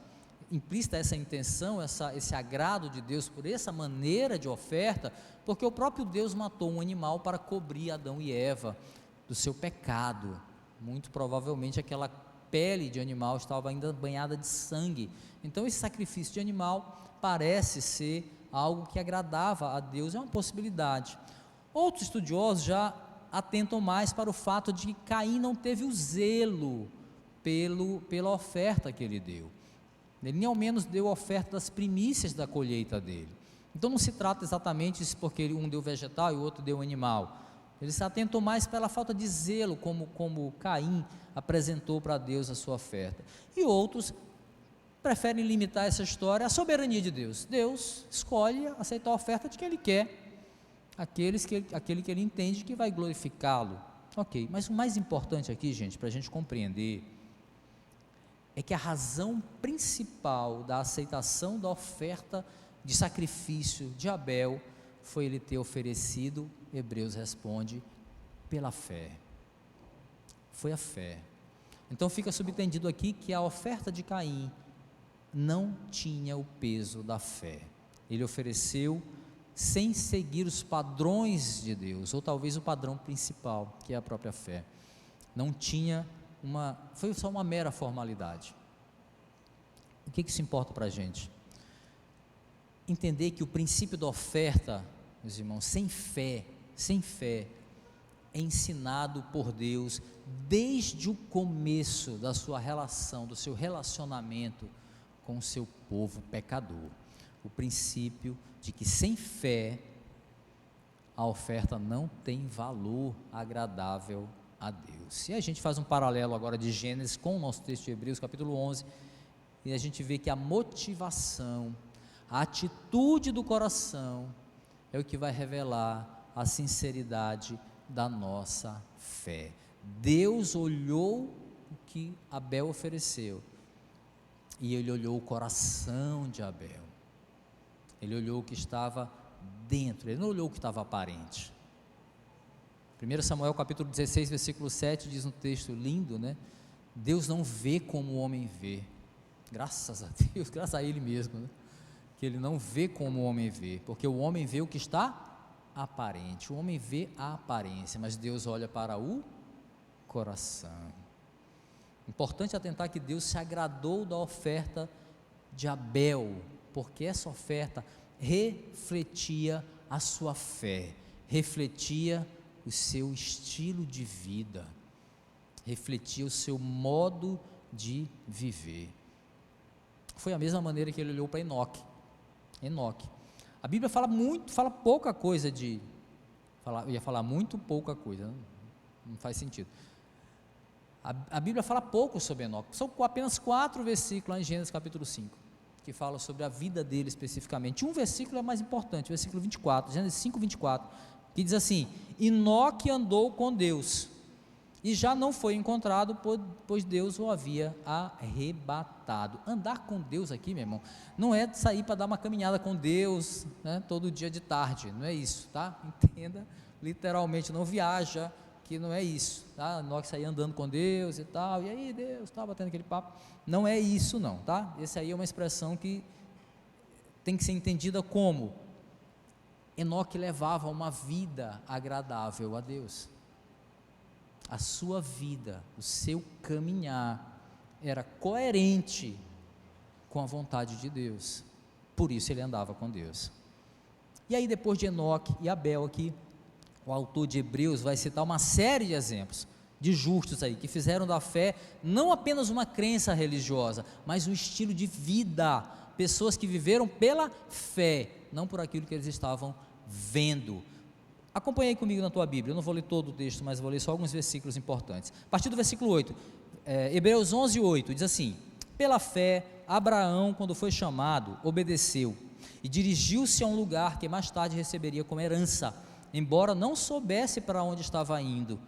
essa intenção, esse agrado de Deus por essa maneira de oferta, porque o próprio Deus matou um animal para cobrir Adão e Eva do seu pecado. Muito provavelmente aquela pele de animal estava ainda banhada de sangue, então esse sacrifício de animal parece ser algo que agradava a Deus, é uma possibilidade. Outros estudiosos já atentam mais para o fato de que Caim não teve o zelo pela oferta que ele deu, ele nem ao menos deu a oferta das primícias da colheita dele. Então não se trata exatamente isso porque um deu vegetal e o outro deu animal, eles se atentam mais pela falta de zelo, como Caim apresentou para Deus a sua oferta. E outros preferem limitar essa história à soberania de Deus. Deus escolhe aceitar a oferta de que Ele quer, aquele que Ele entende que vai glorificá-lo. Ok, mas o mais importante aqui, gente, para a gente compreender, é que a razão principal da aceitação da oferta de sacrifício de Abel foi ele ter oferecido, Hebreus responde, pela fé. Foi a fé. Então fica subentendido aqui que a oferta de Caim não tinha o peso da fé. Ele ofereceu sem seguir os padrões de Deus, ou talvez o padrão principal, que é a própria fé. Não tinha foi só uma mera formalidade. O que isso importa para a gente? Entender que o princípio da oferta, meus irmãos, sem fé, é ensinado por Deus desde o começo da sua relação, do seu relacionamento com o seu povo pecador. O princípio de que sem fé a oferta não tem valor agradável a Deus. E a gente faz um paralelo agora de Gênesis com o nosso texto de Hebreus capítulo 11, e a gente vê que a motivação, a atitude do coração é o que vai revelar a sinceridade da nossa fé. Deus olhou o que Abel ofereceu, e ele olhou o coração de Abel, ele olhou o que estava dentro, ele não olhou o que estava aparente. 1 Samuel capítulo 16, versículo 7 diz um texto lindo, né? Deus não vê como o homem vê, graças a Deus, graças a Ele mesmo, né? Que Ele não vê como o homem vê, porque o homem vê o que está aparente, o homem vê a aparência, mas Deus olha para o coração. Importante atentar que Deus se agradou da oferta de Abel, porque essa oferta refletia a sua fé, refletia o seu estilo de vida, refletia o seu modo de viver. Foi a mesma maneira que ele olhou para Enoque. A Bíblia fala pouca coisa eu ia falar muito pouca coisa, não faz sentido. A Bíblia fala pouco sobre Enoque, são apenas 4 versículos lá em Gênesis capítulo 5, que falam sobre a vida dele especificamente. Um versículo é mais importante, o versículo 24, Gênesis 5, 24, que diz assim: Enoque andou com Deus, e já não foi encontrado, pois Deus o havia arrebatado. Andar com Deus aqui, meu irmão, não é sair para dar uma caminhada com Deus, né, todo dia de tarde, não é isso, tá? Entenda, literalmente, não viaja, que não é isso, tá? Enoque sair andando com Deus e tal, e aí Deus, tá batendo aquele papo, não é isso não, tá? Esse aí é uma expressão que tem que ser entendida como Enoque levava uma vida agradável a Deus. A sua vida, o seu caminhar era coerente com a vontade de Deus, por isso ele andava com Deus. E aí, depois de Enoque e Abel aqui, o autor de Hebreus vai citar uma série de exemplos de justos aí, que fizeram da fé não apenas uma crença religiosa, mas um estilo de vida, pessoas que viveram pela fé, não por aquilo que eles estavam vendo. Acompanhe aí comigo na tua Bíblia, eu não vou ler todo o texto, mas vou ler só alguns versículos importantes. A partir do versículo 8, Hebreus 11, 8, diz assim: pela fé, Abraão, quando foi chamado, obedeceu, e dirigiu-se a um lugar que mais tarde receberia como herança, embora não soubesse para onde estava indo.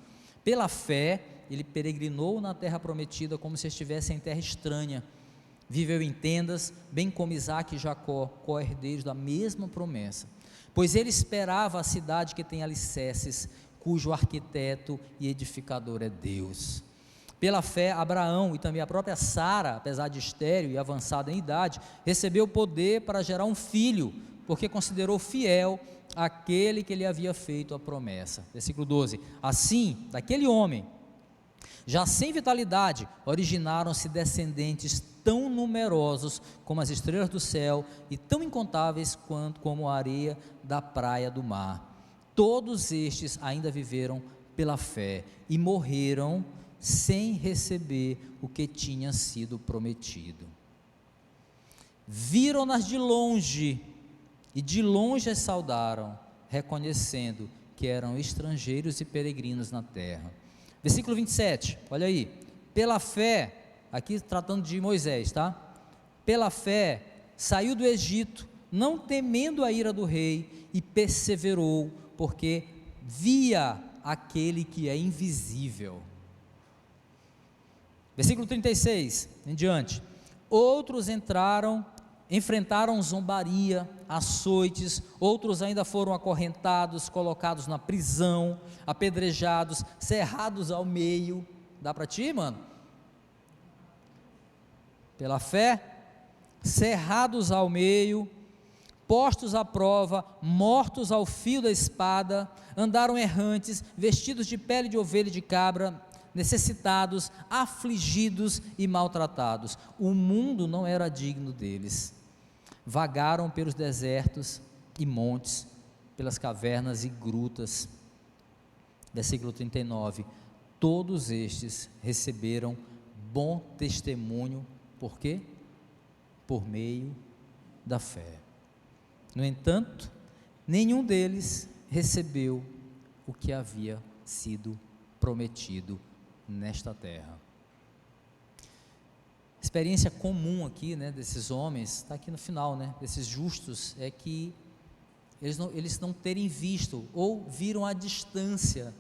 Pela fé, ele peregrinou na terra prometida, como se estivesse em terra estranha, viveu em tendas, bem como Isaque e Jacó, co-herdeiros da mesma promessa, pois ele esperava a cidade que tem alicerces, cujo arquiteto e edificador é Deus. Pela fé, Abraão e também a própria Sara, apesar de estéril e avançada em idade, recebeu poder para gerar um filho, porque considerou fiel aquele que lhe havia feito a promessa. Versículo 12: assim, daquele homem, já sem vitalidade, originaram-se descendentes tão numerosos como as estrelas do céu e tão incontáveis como a areia da praia do mar. Todos estes ainda viveram pela fé e morreram sem receber o que tinha sido prometido. Viram-nas de longe e de longe as saudaram, reconhecendo que eram estrangeiros e peregrinos na terra. Versículo 27, olha aí: pela fé, aqui tratando de Moisés, tá? Pela fé, saiu do Egito, não temendo a ira do rei, e perseverou, porque via aquele que é invisível. Versículo 36, em diante: outros enfrentaram zombaria, açoites, outros ainda foram acorrentados, colocados na prisão, apedrejados, cerrados ao meio. Dá para ti, mano? Pela fé, cerrados ao meio, postos à prova, mortos ao fio da espada, andaram errantes, vestidos de pele de ovelha e de cabra, necessitados, afligidos e maltratados. O mundo não era digno deles. Vagaram pelos desertos e montes, pelas cavernas e grutas. Versículo 39. Todos estes receberam bom testemunho, por quê? Por meio da fé. No entanto, nenhum deles recebeu o que havia sido prometido nesta terra. Experiência comum aqui, né, desses homens, está aqui no final, né, desses justos, é que eles não terem visto, ou viram à distância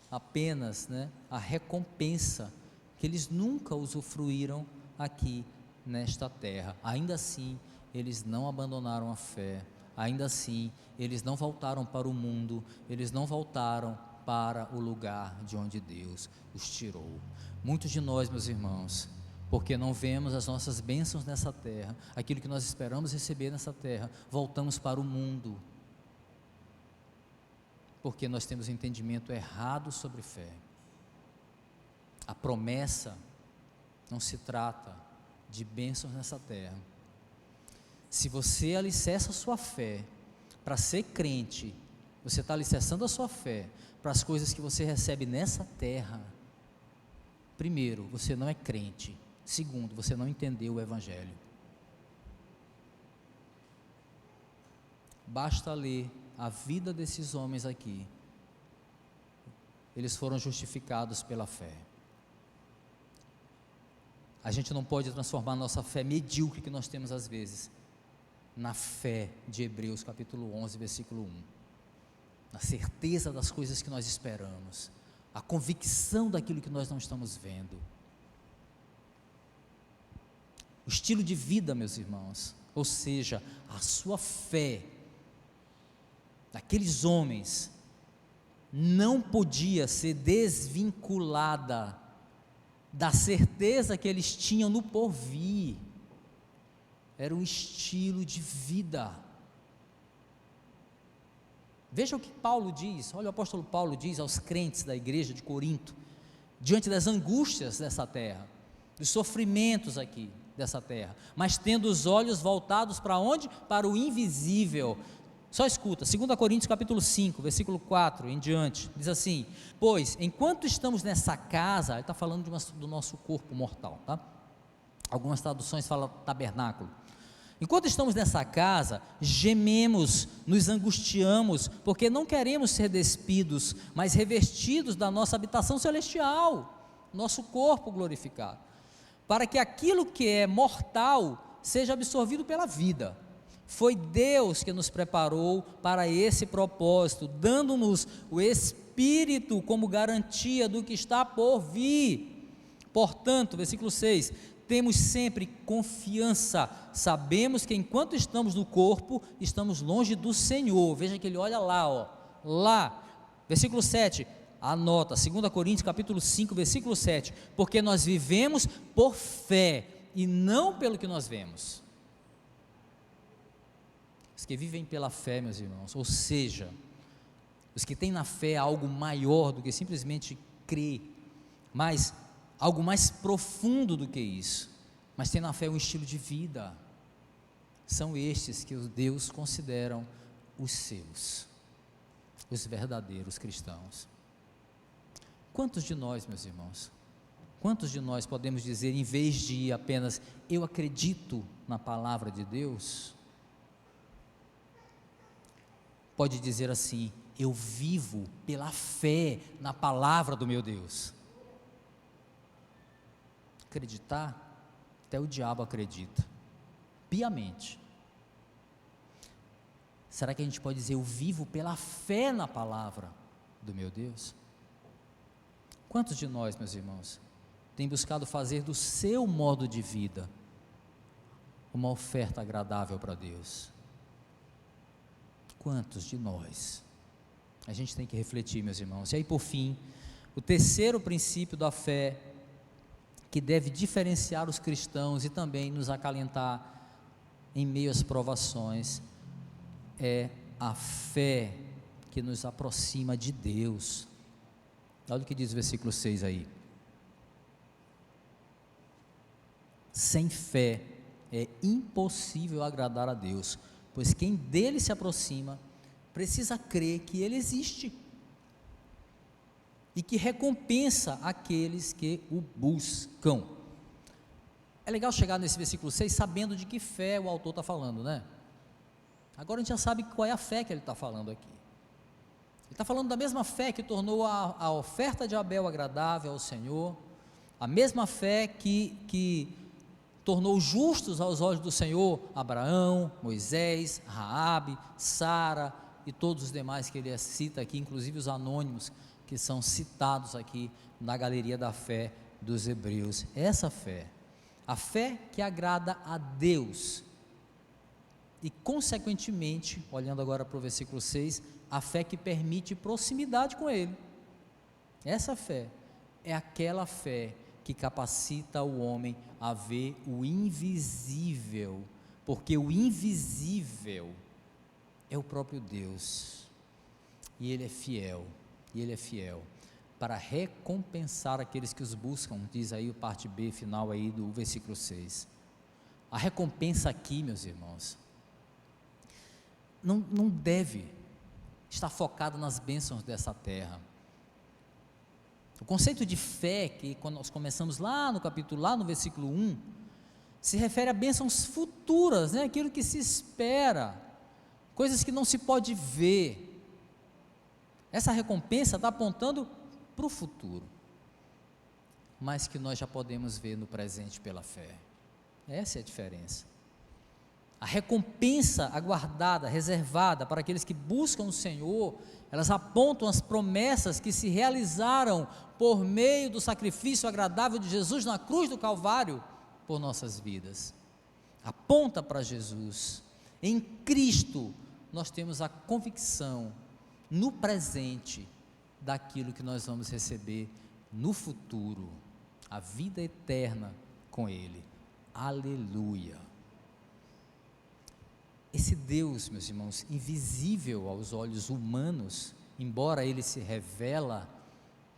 apenas, né, a recompensa, que eles nunca usufruíram aqui nesta terra. Ainda assim, eles não abandonaram a fé, ainda assim, eles não voltaram para o mundo, eles não voltaram para o lugar de onde Deus os tirou. Muitos de nós, meus irmãos, porque não vemos as nossas bênçãos nessa terra, aquilo que nós esperamos receber nessa terra, voltamos para o mundo, porque nós temos um entendimento errado sobre fé. A promessa não se trata de bênçãos nessa terra. Se você alicerça a sua fé para ser crente, você está alicerçando a sua fé para as coisas que você recebe nessa terra. Primeiro, você não é crente. Segundo, você não entendeu o Evangelho. Basta ler a vida desses homens aqui. Eles foram justificados pela fé. A gente não pode transformar a nossa fé medíocre que nós temos às vezes, na fé de Hebreus capítulo 11, versículo 1. Na certeza das coisas que nós esperamos, a convicção daquilo que nós não estamos vendo. O estilo de vida, meus irmãos, ou seja, a sua fé, daqueles homens, não podia ser desvinculada da certeza que eles tinham no porvir. Era um estilo de vida. Veja o que Paulo diz, olha o apóstolo Paulo diz aos crentes da igreja de Corinto, diante das angústias dessa terra, dos sofrimentos aqui dessa terra, mas tendo os olhos voltados para onde? Para o invisível. Só escuta, 2 Coríntios capítulo 5, versículo 4 em diante, diz assim: pois enquanto estamos nessa casa, ele está falando do nosso corpo mortal, tá? Algumas traduções falam tabernáculo. Enquanto estamos nessa casa, gememos, nos angustiamos, porque não queremos ser despidos, mas revestidos da nossa habitação celestial, nosso corpo glorificado, para que aquilo que é mortal seja absorvido pela vida. Foi Deus que nos preparou para esse propósito, dando-nos o Espírito como garantia do que está por vir. Portanto, versículo 6, temos sempre confiança, sabemos que enquanto estamos no corpo, estamos longe do Senhor. Veja que ele olha lá, ó, lá, versículo 7, anota, 2 Coríntios capítulo 5, versículo 7, porque nós vivemos por fé, e não pelo que nós vemos. Os que vivem pela fé, meus irmãos, ou seja, os que têm na fé algo maior do que simplesmente crer, mas algo mais profundo do que isso, mas tem na fé um estilo de vida, são estes que os Deus consideram os seus, os verdadeiros cristãos. Quantos de nós, meus irmãos, quantos de nós podemos dizer, em vez de apenas eu acredito na palavra de Deus, pode dizer assim: eu vivo pela fé na palavra do meu Deus. Acreditar, até o diabo acredita, piamente. Será que a gente pode dizer, eu vivo pela fé na palavra do meu Deus? Quantos de nós, meus irmãos, tem buscado fazer do seu modo de vida uma oferta agradável para Deus? Quantos de nós? A gente tem que refletir, meus irmãos. E aí, por fim, o terceiro princípio da fé, que deve diferenciar os cristãos e também nos acalentar, em meio às provações, é a fé que nos aproxima de Deus. Olha o que diz o versículo 6 aí. Sem fé é impossível agradar a Deus, pois quem dele se aproxima precisa crer que ele existe e que recompensa aqueles que o buscam. É legal chegar nesse versículo 6 sabendo de que fé o autor está falando, né? Agora a gente já sabe qual é a fé que ele está falando aqui. Ele está falando da mesma fé que tornou a oferta de Abel agradável ao Senhor, a mesma fé que tornou justos aos olhos do Senhor Abraão, Moisés, Raabe, Sara e todos os demais que ele cita aqui, inclusive os anônimos que são citados aqui na galeria da fé dos hebreus. Essa fé, a fé que agrada a Deus e consequentemente, olhando agora para o versículo 6, a fé que permite proximidade com Ele. Essa fé é aquela fé que capacita o homem a ver o invisível, porque o invisível é o próprio Deus, e Ele é fiel para recompensar aqueles que os buscam, diz aí a parte B final aí do versículo 6. A recompensa aqui, meus irmãos, não deve estar focado nas bênçãos dessa terra. O conceito de fé, que quando nós começamos lá no capítulo, lá no versículo 1, se refere a bênçãos futuras, né? Aquilo que se espera, coisas que não se pode ver. Essa recompensa está apontando para o futuro, mas que nós já podemos ver no presente pela fé. Essa é a diferença. A recompensa aguardada, reservada para aqueles que buscam o Senhor, elas apontam as promessas que se realizaram por meio do sacrifício agradável de Jesus na cruz do Calvário por nossas vidas. Aponta para Jesus. Em Cristo nós temos a convicção no presente daquilo que nós vamos receber no futuro, a vida eterna com Ele. Aleluia! Esse Deus, meus irmãos, invisível aos olhos humanos, embora Ele se revela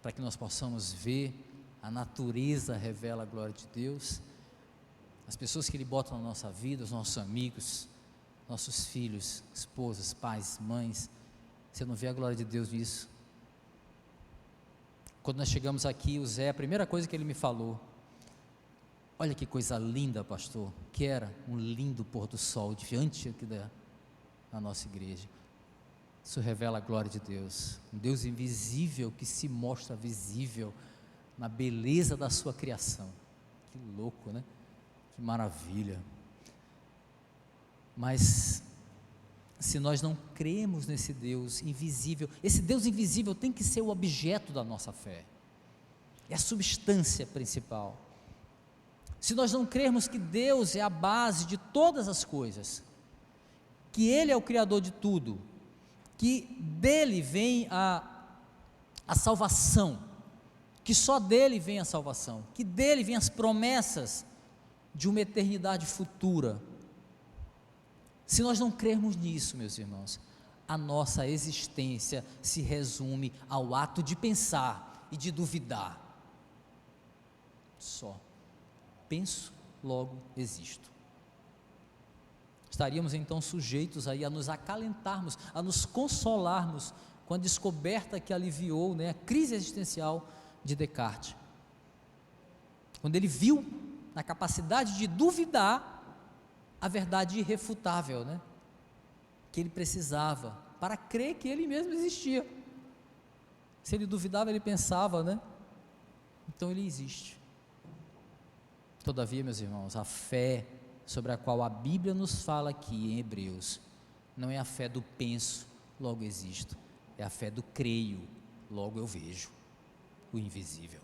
para que nós possamos ver, a natureza revela a glória de Deus, as pessoas que Ele bota na nossa vida, os nossos amigos, nossos filhos, esposas, pais, mães, você não vê a glória de Deus nisso? Quando nós chegamos aqui, o Zé, a primeira coisa que ele me falou, olha que coisa linda, pastor, que era um lindo pôr do sol diante aqui da nossa igreja. Isso revela a glória de Deus, um Deus invisível que se mostra visível na beleza da sua criação. Que louco, né? Que maravilha. Mas se nós não cremos nesse Deus invisível, esse Deus invisível tem que ser o objeto da nossa fé, é a substância principal. Se nós não crermos que Deus é a base de todas as coisas, que Ele é o Criador de tudo, que dele vem a salvação, que só dele vem a salvação, que dele vem as promessas de uma eternidade futura, se nós não crermos nisso, meus irmãos, a nossa existência se resume ao ato de pensar e de duvidar. Só. Penso, logo existo. Estaríamos então sujeitos aí a nos acalentarmos, a nos consolarmos com a descoberta que aliviou, né, a crise existencial de Descartes. Quando ele viu na capacidade de duvidar a verdade irrefutável, né, que ele precisava para crer que ele mesmo existia. Se ele duvidava, ele pensava, né? Então ele existe. Todavia, meus irmãos, a fé sobre a qual a Bíblia nos fala aqui em Hebreus, não é a fé do penso, logo existo, é a fé do creio, logo eu vejo o invisível.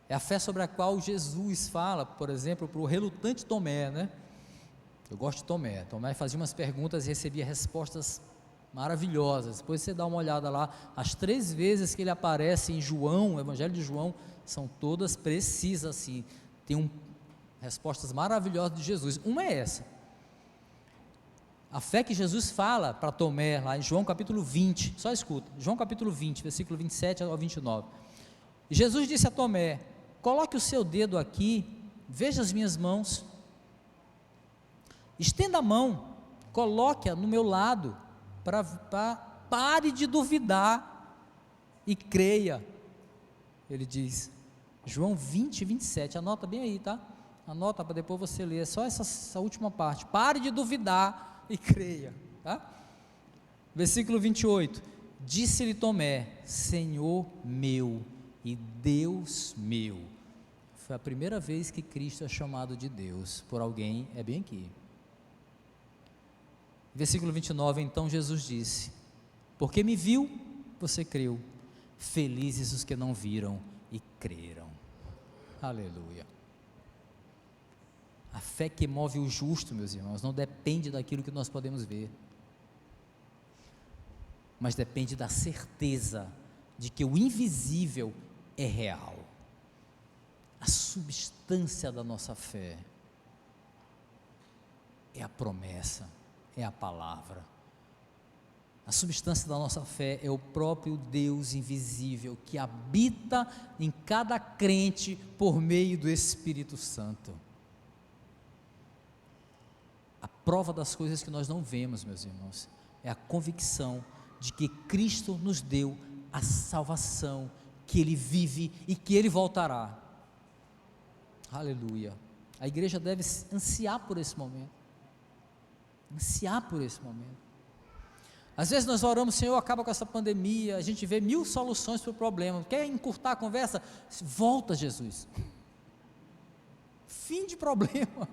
É a fé sobre a qual Jesus fala, por exemplo, para o relutante Tomé, né? Eu gosto de Tomé. Tomé fazia umas perguntas e recebia respostas maravilhosas. Depois você dá uma olhada lá, as 3 vezes que ele aparece em João, o Evangelho de João, são todas precisas assim, tem respostas maravilhosas de Jesus. Uma é essa. A fé que Jesus fala para Tomé, lá em João capítulo 20, só escuta, João capítulo 20, versículo 27 ao 29. Jesus disse a Tomé: coloque o seu dedo aqui, veja as minhas mãos, estenda a mão, coloque-a no meu lado, pare de duvidar e creia. Ele diz, João 20, 27, anota bem aí, tá? Anota para depois você ler, só essa última parte, pare de duvidar e creia, tá? Versículo 28, disse-lhe Tomé, Senhor meu e Deus meu. Foi a primeira vez que Cristo é chamado de Deus por alguém, é bem aqui. Versículo 29, então Jesus disse, porque me viu, você creu, felizes os que não viram e creram. Aleluia. A fé que move o justo, meus irmãos, não depende daquilo que nós podemos ver, mas depende da certeza de que o invisível é real. A substância da nossa fé é a promessa, é a palavra. A substância da nossa fé é o próprio Deus invisível que habita em cada crente por meio do Espírito Santo. A prova das coisas que nós não vemos, meus irmãos, é a convicção de que Cristo nos deu a salvação, que Ele vive e que Ele voltará. Aleluia. A igreja deve ansiar por esse momento. Ansiar por esse momento. Às vezes nós oramos, Senhor, acaba com essa pandemia, a gente vê 1000 soluções para o problema, quer encurtar a conversa? Volta, Jesus. Fim de problema.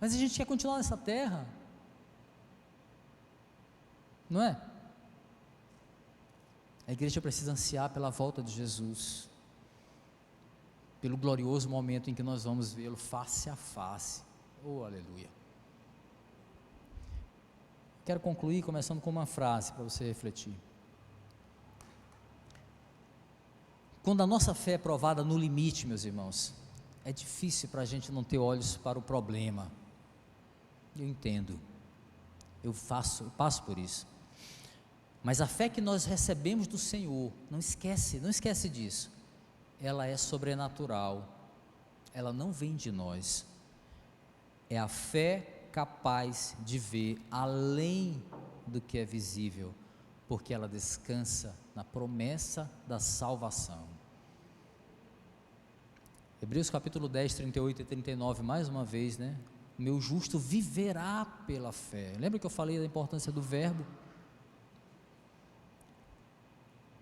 Mas a gente quer continuar nessa terra, não é? A igreja precisa ansiar pela volta de Jesus, pelo glorioso momento em que nós vamos vê-lo face a face. Oh, aleluia. Quero concluir começando com uma frase para você refletir. Quando a nossa fé é provada no limite, meus irmãos, é difícil para a gente não ter olhos para o problema. Eu entendo, eu passo por isso. Mas a fé que nós recebemos do Senhor, não esquece disso. Ela é sobrenatural, ela não vem de nós. É a fé capaz de ver além do que é visível, porque ela descansa na promessa da salvação. Hebreus capítulo 10, 38 e 39, mais uma vez, né? O meu justo viverá pela fé. Lembra que eu falei da importância do verbo?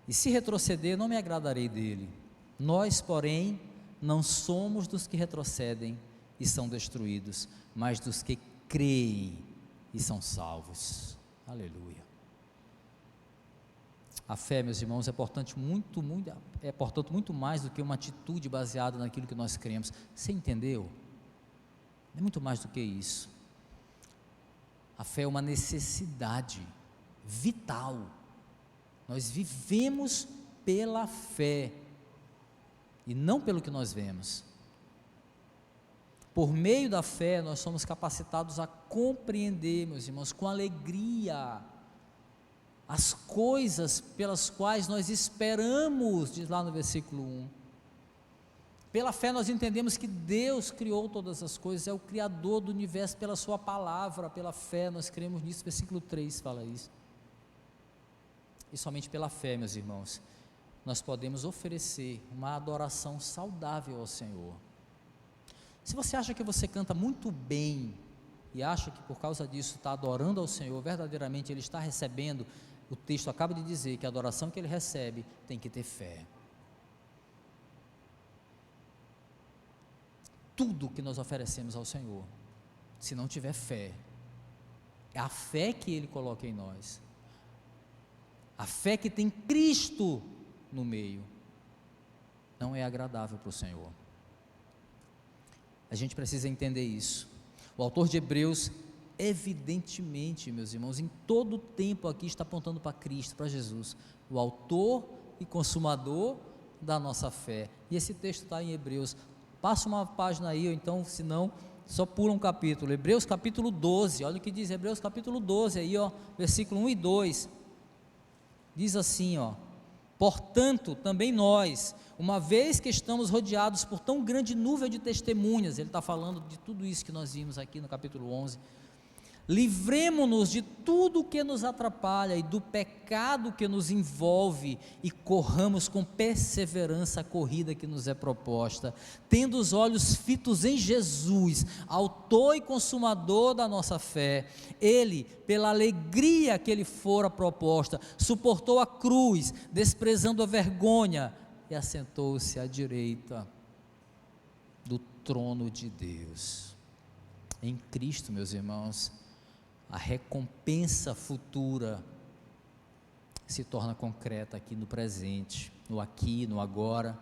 E se retroceder, não me agradarei dele. Nós, porém, não somos dos que retrocedem e são destruídos, mas dos que creem e são salvos. Aleluia. A fé, meus irmãos, é portanto muito mais do que uma atitude baseada naquilo que nós cremos. Você entendeu? É muito mais do que isso. A fé é uma necessidade vital. Nós vivemos pela fé e não pelo que nós vemos. Por meio da fé, nós somos capacitados a compreender, meus irmãos, com alegria, as coisas pelas quais nós esperamos, diz lá no versículo 1. Pela fé nós entendemos que Deus criou todas as coisas, é o Criador do universo pela sua palavra, pela fé nós cremos nisso, versículo 3 fala isso. E somente pela fé, meus irmãos, nós podemos oferecer uma adoração saudável ao Senhor. Se você acha que você canta muito bem, e acha que por causa disso está adorando ao Senhor, verdadeiramente Ele está recebendo, o texto acaba de dizer que a adoração que Ele recebe tem que ter fé. Tudo que nós oferecemos ao Senhor, se não tiver fé, é a fé que Ele coloca em nós, a fé que tem Cristo no meio, não é agradável para o Senhor. A gente precisa entender isso. O autor de Hebreus, evidentemente, meus irmãos, em todo o tempo aqui está apontando para Cristo, para Jesus, o autor e consumador da nossa fé. E esse texto está em Hebreus. Passa uma página aí, ou então, se não, só pula um capítulo. Hebreus capítulo 12, olha o que diz Hebreus capítulo 12, aí, ó, versículo 1 e 2. Diz assim, ó: portanto, também nós, uma vez que estamos rodeados por tão grande nuvem de testemunhas, ele está falando de tudo isso que nós vimos aqui no capítulo 11, livremo-nos de tudo que nos atrapalha e do pecado que nos envolve e corramos com perseverança a corrida que nos é proposta, tendo os olhos fitos em Jesus, autor e consumador da nossa fé. Ele, pela alegria que lhe fora proposta, suportou a cruz, desprezando a vergonha, e assentou-se à direita do trono de Deus. Em Cristo, meus irmãos, a recompensa futura se torna concreta aqui no presente, no aqui, no agora,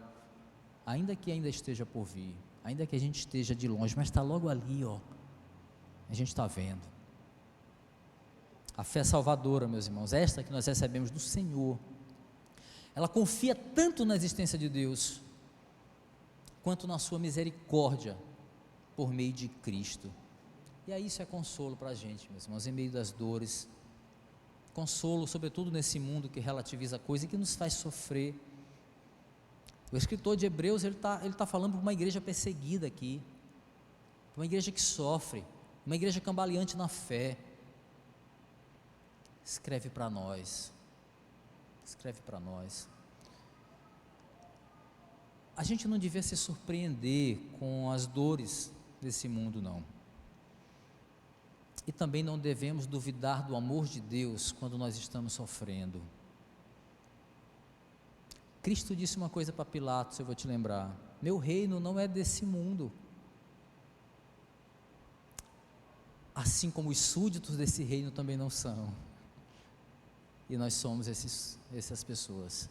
ainda que ainda esteja por vir, ainda que a gente esteja de longe, mas está logo ali, ó, a gente está vendo. A fé salvadora, meus irmãos, esta que nós recebemos do Senhor, ela confia tanto na existência de Deus, quanto na sua misericórdia, por meio de Cristo. E aí isso é consolo para a gente, meus irmãos, em meio das dores, consolo sobretudo nesse mundo que relativiza a coisa e que nos faz sofrer. O escritor de Hebreus, ele tá falando para uma igreja perseguida aqui, uma igreja que sofre, uma igreja cambaleante na fé. Escreve para nós, a gente não devia se surpreender com as dores desse mundo, não. E também não devemos duvidar do amor de Deus quando nós estamos sofrendo. Cristo disse uma coisa para Pilatos, eu vou te lembrar: meu reino não é desse mundo. Assim como os súditos desse reino também não são. E nós somos essas pessoas.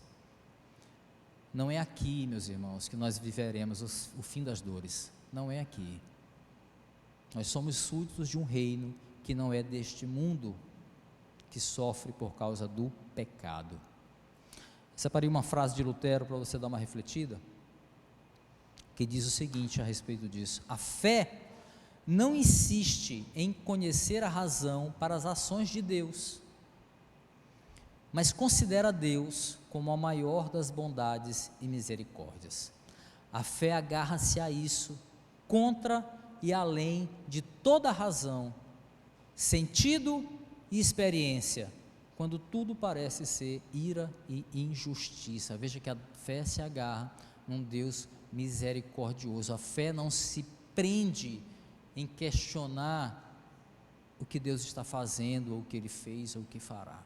Não é aqui, meus irmãos, que nós viveremos o fim das dores. Não é aqui. Nós somos súditos de um reino que não é deste mundo, que sofre por causa do pecado. Separei uma frase de Lutero para você dar uma refletida, que diz o seguinte a respeito disso: a fé não insiste em conhecer a razão para as ações de Deus, mas considera Deus como a maior das bondades e misericórdias. A fé agarra-se a isso, contra e além de toda razão, sentido e experiência, quando tudo parece ser ira e injustiça. Veja que a fé se agarra num Deus misericordioso. A fé não se prende em questionar o que Deus está fazendo, ou o que Ele fez, ou o que fará.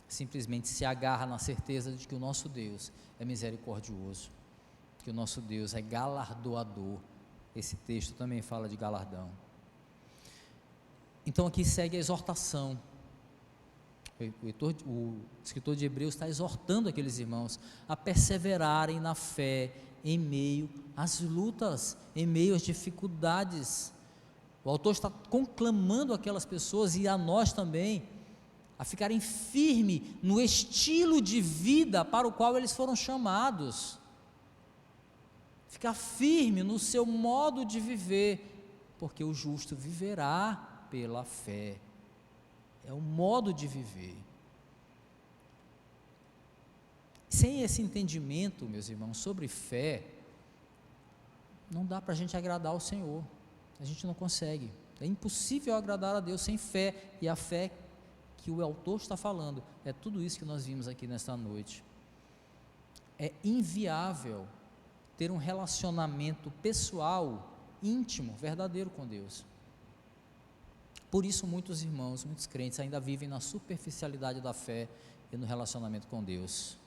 Simplesmente se agarra na certeza de que o nosso Deus é misericordioso, que o nosso Deus é galardoador. Esse texto também fala de galardão. Então aqui segue a exortação. O escritor de Hebreus está exortando aqueles irmãos a perseverarem na fé em meio às lutas, em meio às dificuldades. O autor está conclamando aquelas pessoas e a nós também a ficarem firmes no estilo de vida para o qual eles foram chamados. Ficar firme no seu modo de viver, porque o justo viverá pela fé. É o modo de viver. Sem esse entendimento, meus irmãos, sobre fé, não dá para a gente agradar ao Senhor. A gente não consegue. É impossível agradar a Deus sem fé. E a fé que o autor está falando é tudo isso que nós vimos aqui nesta noite. É inviável ter um relacionamento pessoal, íntimo, verdadeiro com Deus. Por isso muitos irmãos, muitos crentes ainda vivem na superficialidade da fé e no relacionamento com Deus,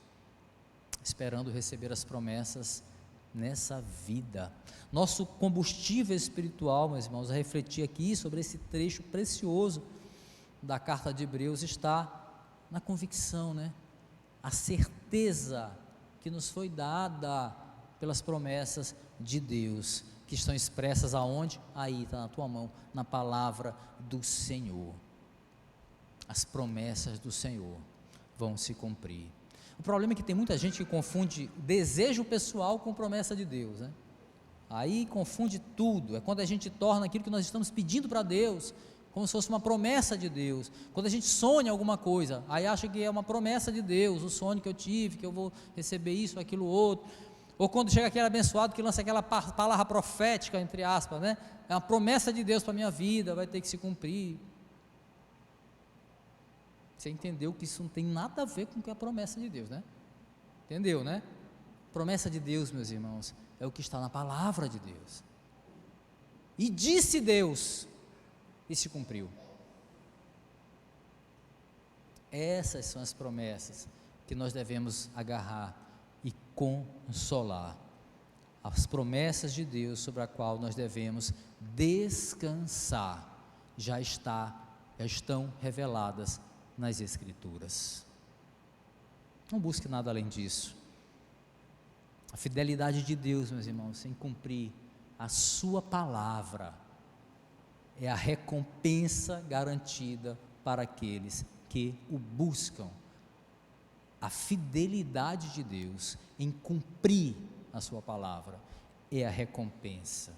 esperando receber as promessas nessa vida. Nosso combustível espiritual, meus irmãos, a refletir aqui sobre esse trecho precioso da carta de Hebreus, está na convicção, a certeza que nos foi dada pelas promessas de Deus, que estão expressas aonde? Aí, está na tua mão, na palavra do Senhor. As promessas do Senhor vão se cumprir. O problema é que tem muita gente que confunde desejo pessoal com promessa de Deus, Aí confunde tudo. É quando a gente torna aquilo que nós estamos pedindo para Deus como se fosse uma promessa de Deus. Quando a gente sonha alguma coisa, aí acha que é uma promessa de Deus, o sonho que eu tive, que eu vou receber isso, aquilo, outro. Ou quando chega aquele abençoado que lança aquela palavra profética, entre aspas, né? É uma promessa de Deus para a minha vida, vai ter que se cumprir. Você entendeu que isso não tem nada a ver com o que é a promessa de Deus, né? Entendeu, né? Promessa de Deus, meus irmãos, é o que está na palavra de Deus. E disse Deus, e se cumpriu. Essas são as promessas que nós devemos agarrar e consolar. As promessas de Deus sobre a qual nós devemos descansar, já estão reveladas nas Escrituras. Não busque nada além disso. A fidelidade de Deus, meus irmãos, em cumprir a sua palavra, é a recompensa garantida para aqueles que o buscam. A fidelidade de Deus em cumprir a sua palavra é a recompensa,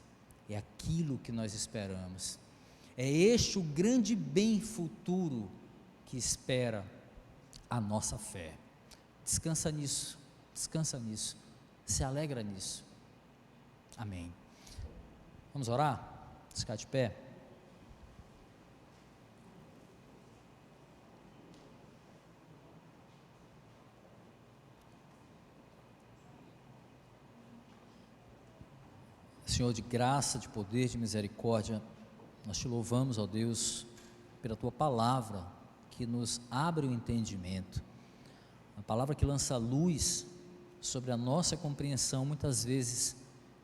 é aquilo que nós esperamos. É este o grande bem futuro que espera a nossa fé. Descansa nisso, se alegra nisso. Amém. Vamos orar? Ficar de pé. Senhor, de graça, de poder, de misericórdia, nós te louvamos, ó Deus, pela tua palavra que nos abre o entendimento, a palavra que lança luz sobre a nossa compreensão, muitas vezes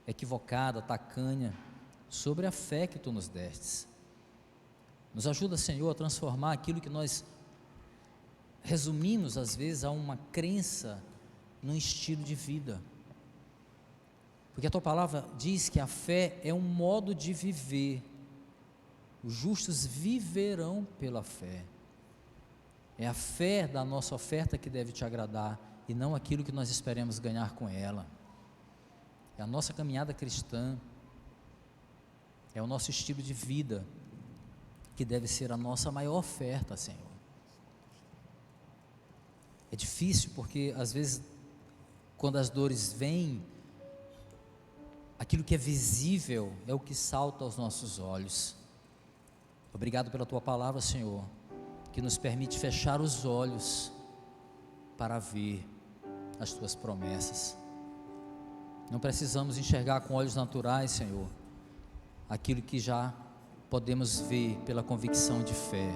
equivocada, tacanha, sobre a fé que tu nos destes. Nos ajuda, Senhor, a transformar aquilo que nós resumimos às vezes a uma crença num estilo de vida, porque a tua palavra diz que a fé é um modo de viver. Os justos viverão pela fé. É a fé da nossa oferta que deve te agradar e não aquilo que nós esperamos ganhar com ela. É a nossa caminhada cristã, é o nosso estilo de vida que deve ser a nossa maior oferta, Senhor. É difícil porque às vezes quando as dores vêm, aquilo que é visível é o que salta aos nossos olhos. Obrigado pela tua palavra, Senhor, que nos permite fechar os olhos para ver as tuas promessas. Não precisamos enxergar com olhos naturais, Senhor, aquilo que já podemos ver pela convicção de fé,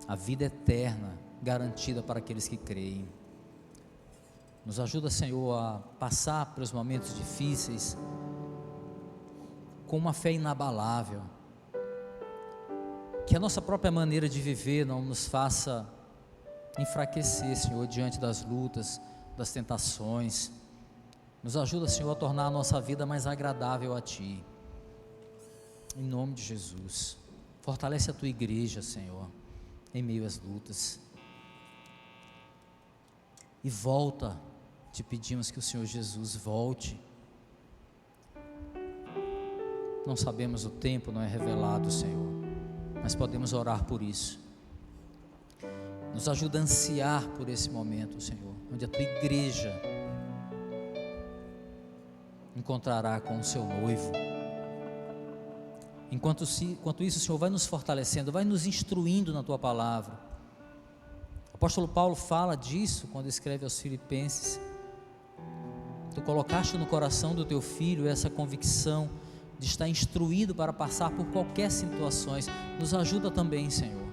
a vida eterna garantida para aqueles que creem. Nos ajuda, Senhor, a passar pelos momentos difíceis com uma fé inabalável, que a nossa própria maneira de viver não nos faça enfraquecer, Senhor, diante das lutas, das tentações. Nos ajuda, Senhor, a tornar a nossa vida mais agradável a Ti, em nome de Jesus. Fortalece a Tua igreja, Senhor, em meio às lutas, e volta, te pedimos que o Senhor Jesus volte. Não sabemos o tempo, não é revelado, Senhor, mas podemos orar por isso. Nos ajuda a ansiar por esse momento, Senhor, onde a tua igreja encontrará com o seu noivo. Enquanto isso, o Senhor vai nos fortalecendo, vai nos instruindo na tua palavra. O apóstolo Paulo fala disso quando escreve aos Filipenses. Tu colocaste no coração do teu filho essa convicção de estar instruído para passar por qualquer situação. Nos ajuda também, Senhor,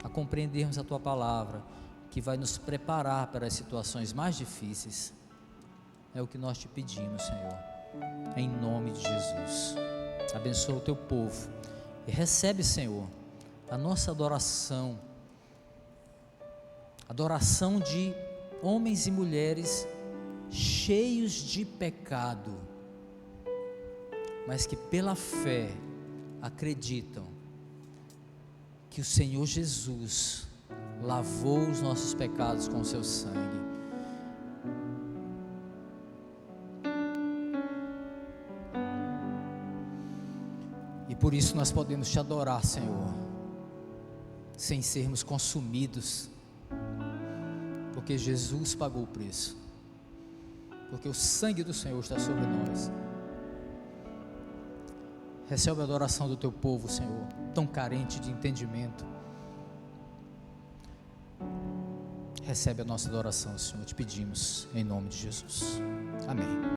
a compreendermos a tua palavra, que vai nos preparar para as situações mais difíceis. É o que nós te pedimos, Senhor, em nome de Jesus. Abençoa o teu povo e recebe, Senhor, a nossa adoração de homens e mulheres cheios de pecado, mas que pela fé acreditam que o Senhor Jesus lavou os nossos pecados com o seu sangue. E por isso nós podemos te adorar, Senhor, sem sermos consumidos, porque Jesus pagou o preço, porque o sangue do Senhor está sobre nós. Recebe a adoração do teu povo, Senhor, tão carente de entendimento. Recebe a nossa adoração, Senhor, te pedimos em nome de Jesus. Amém.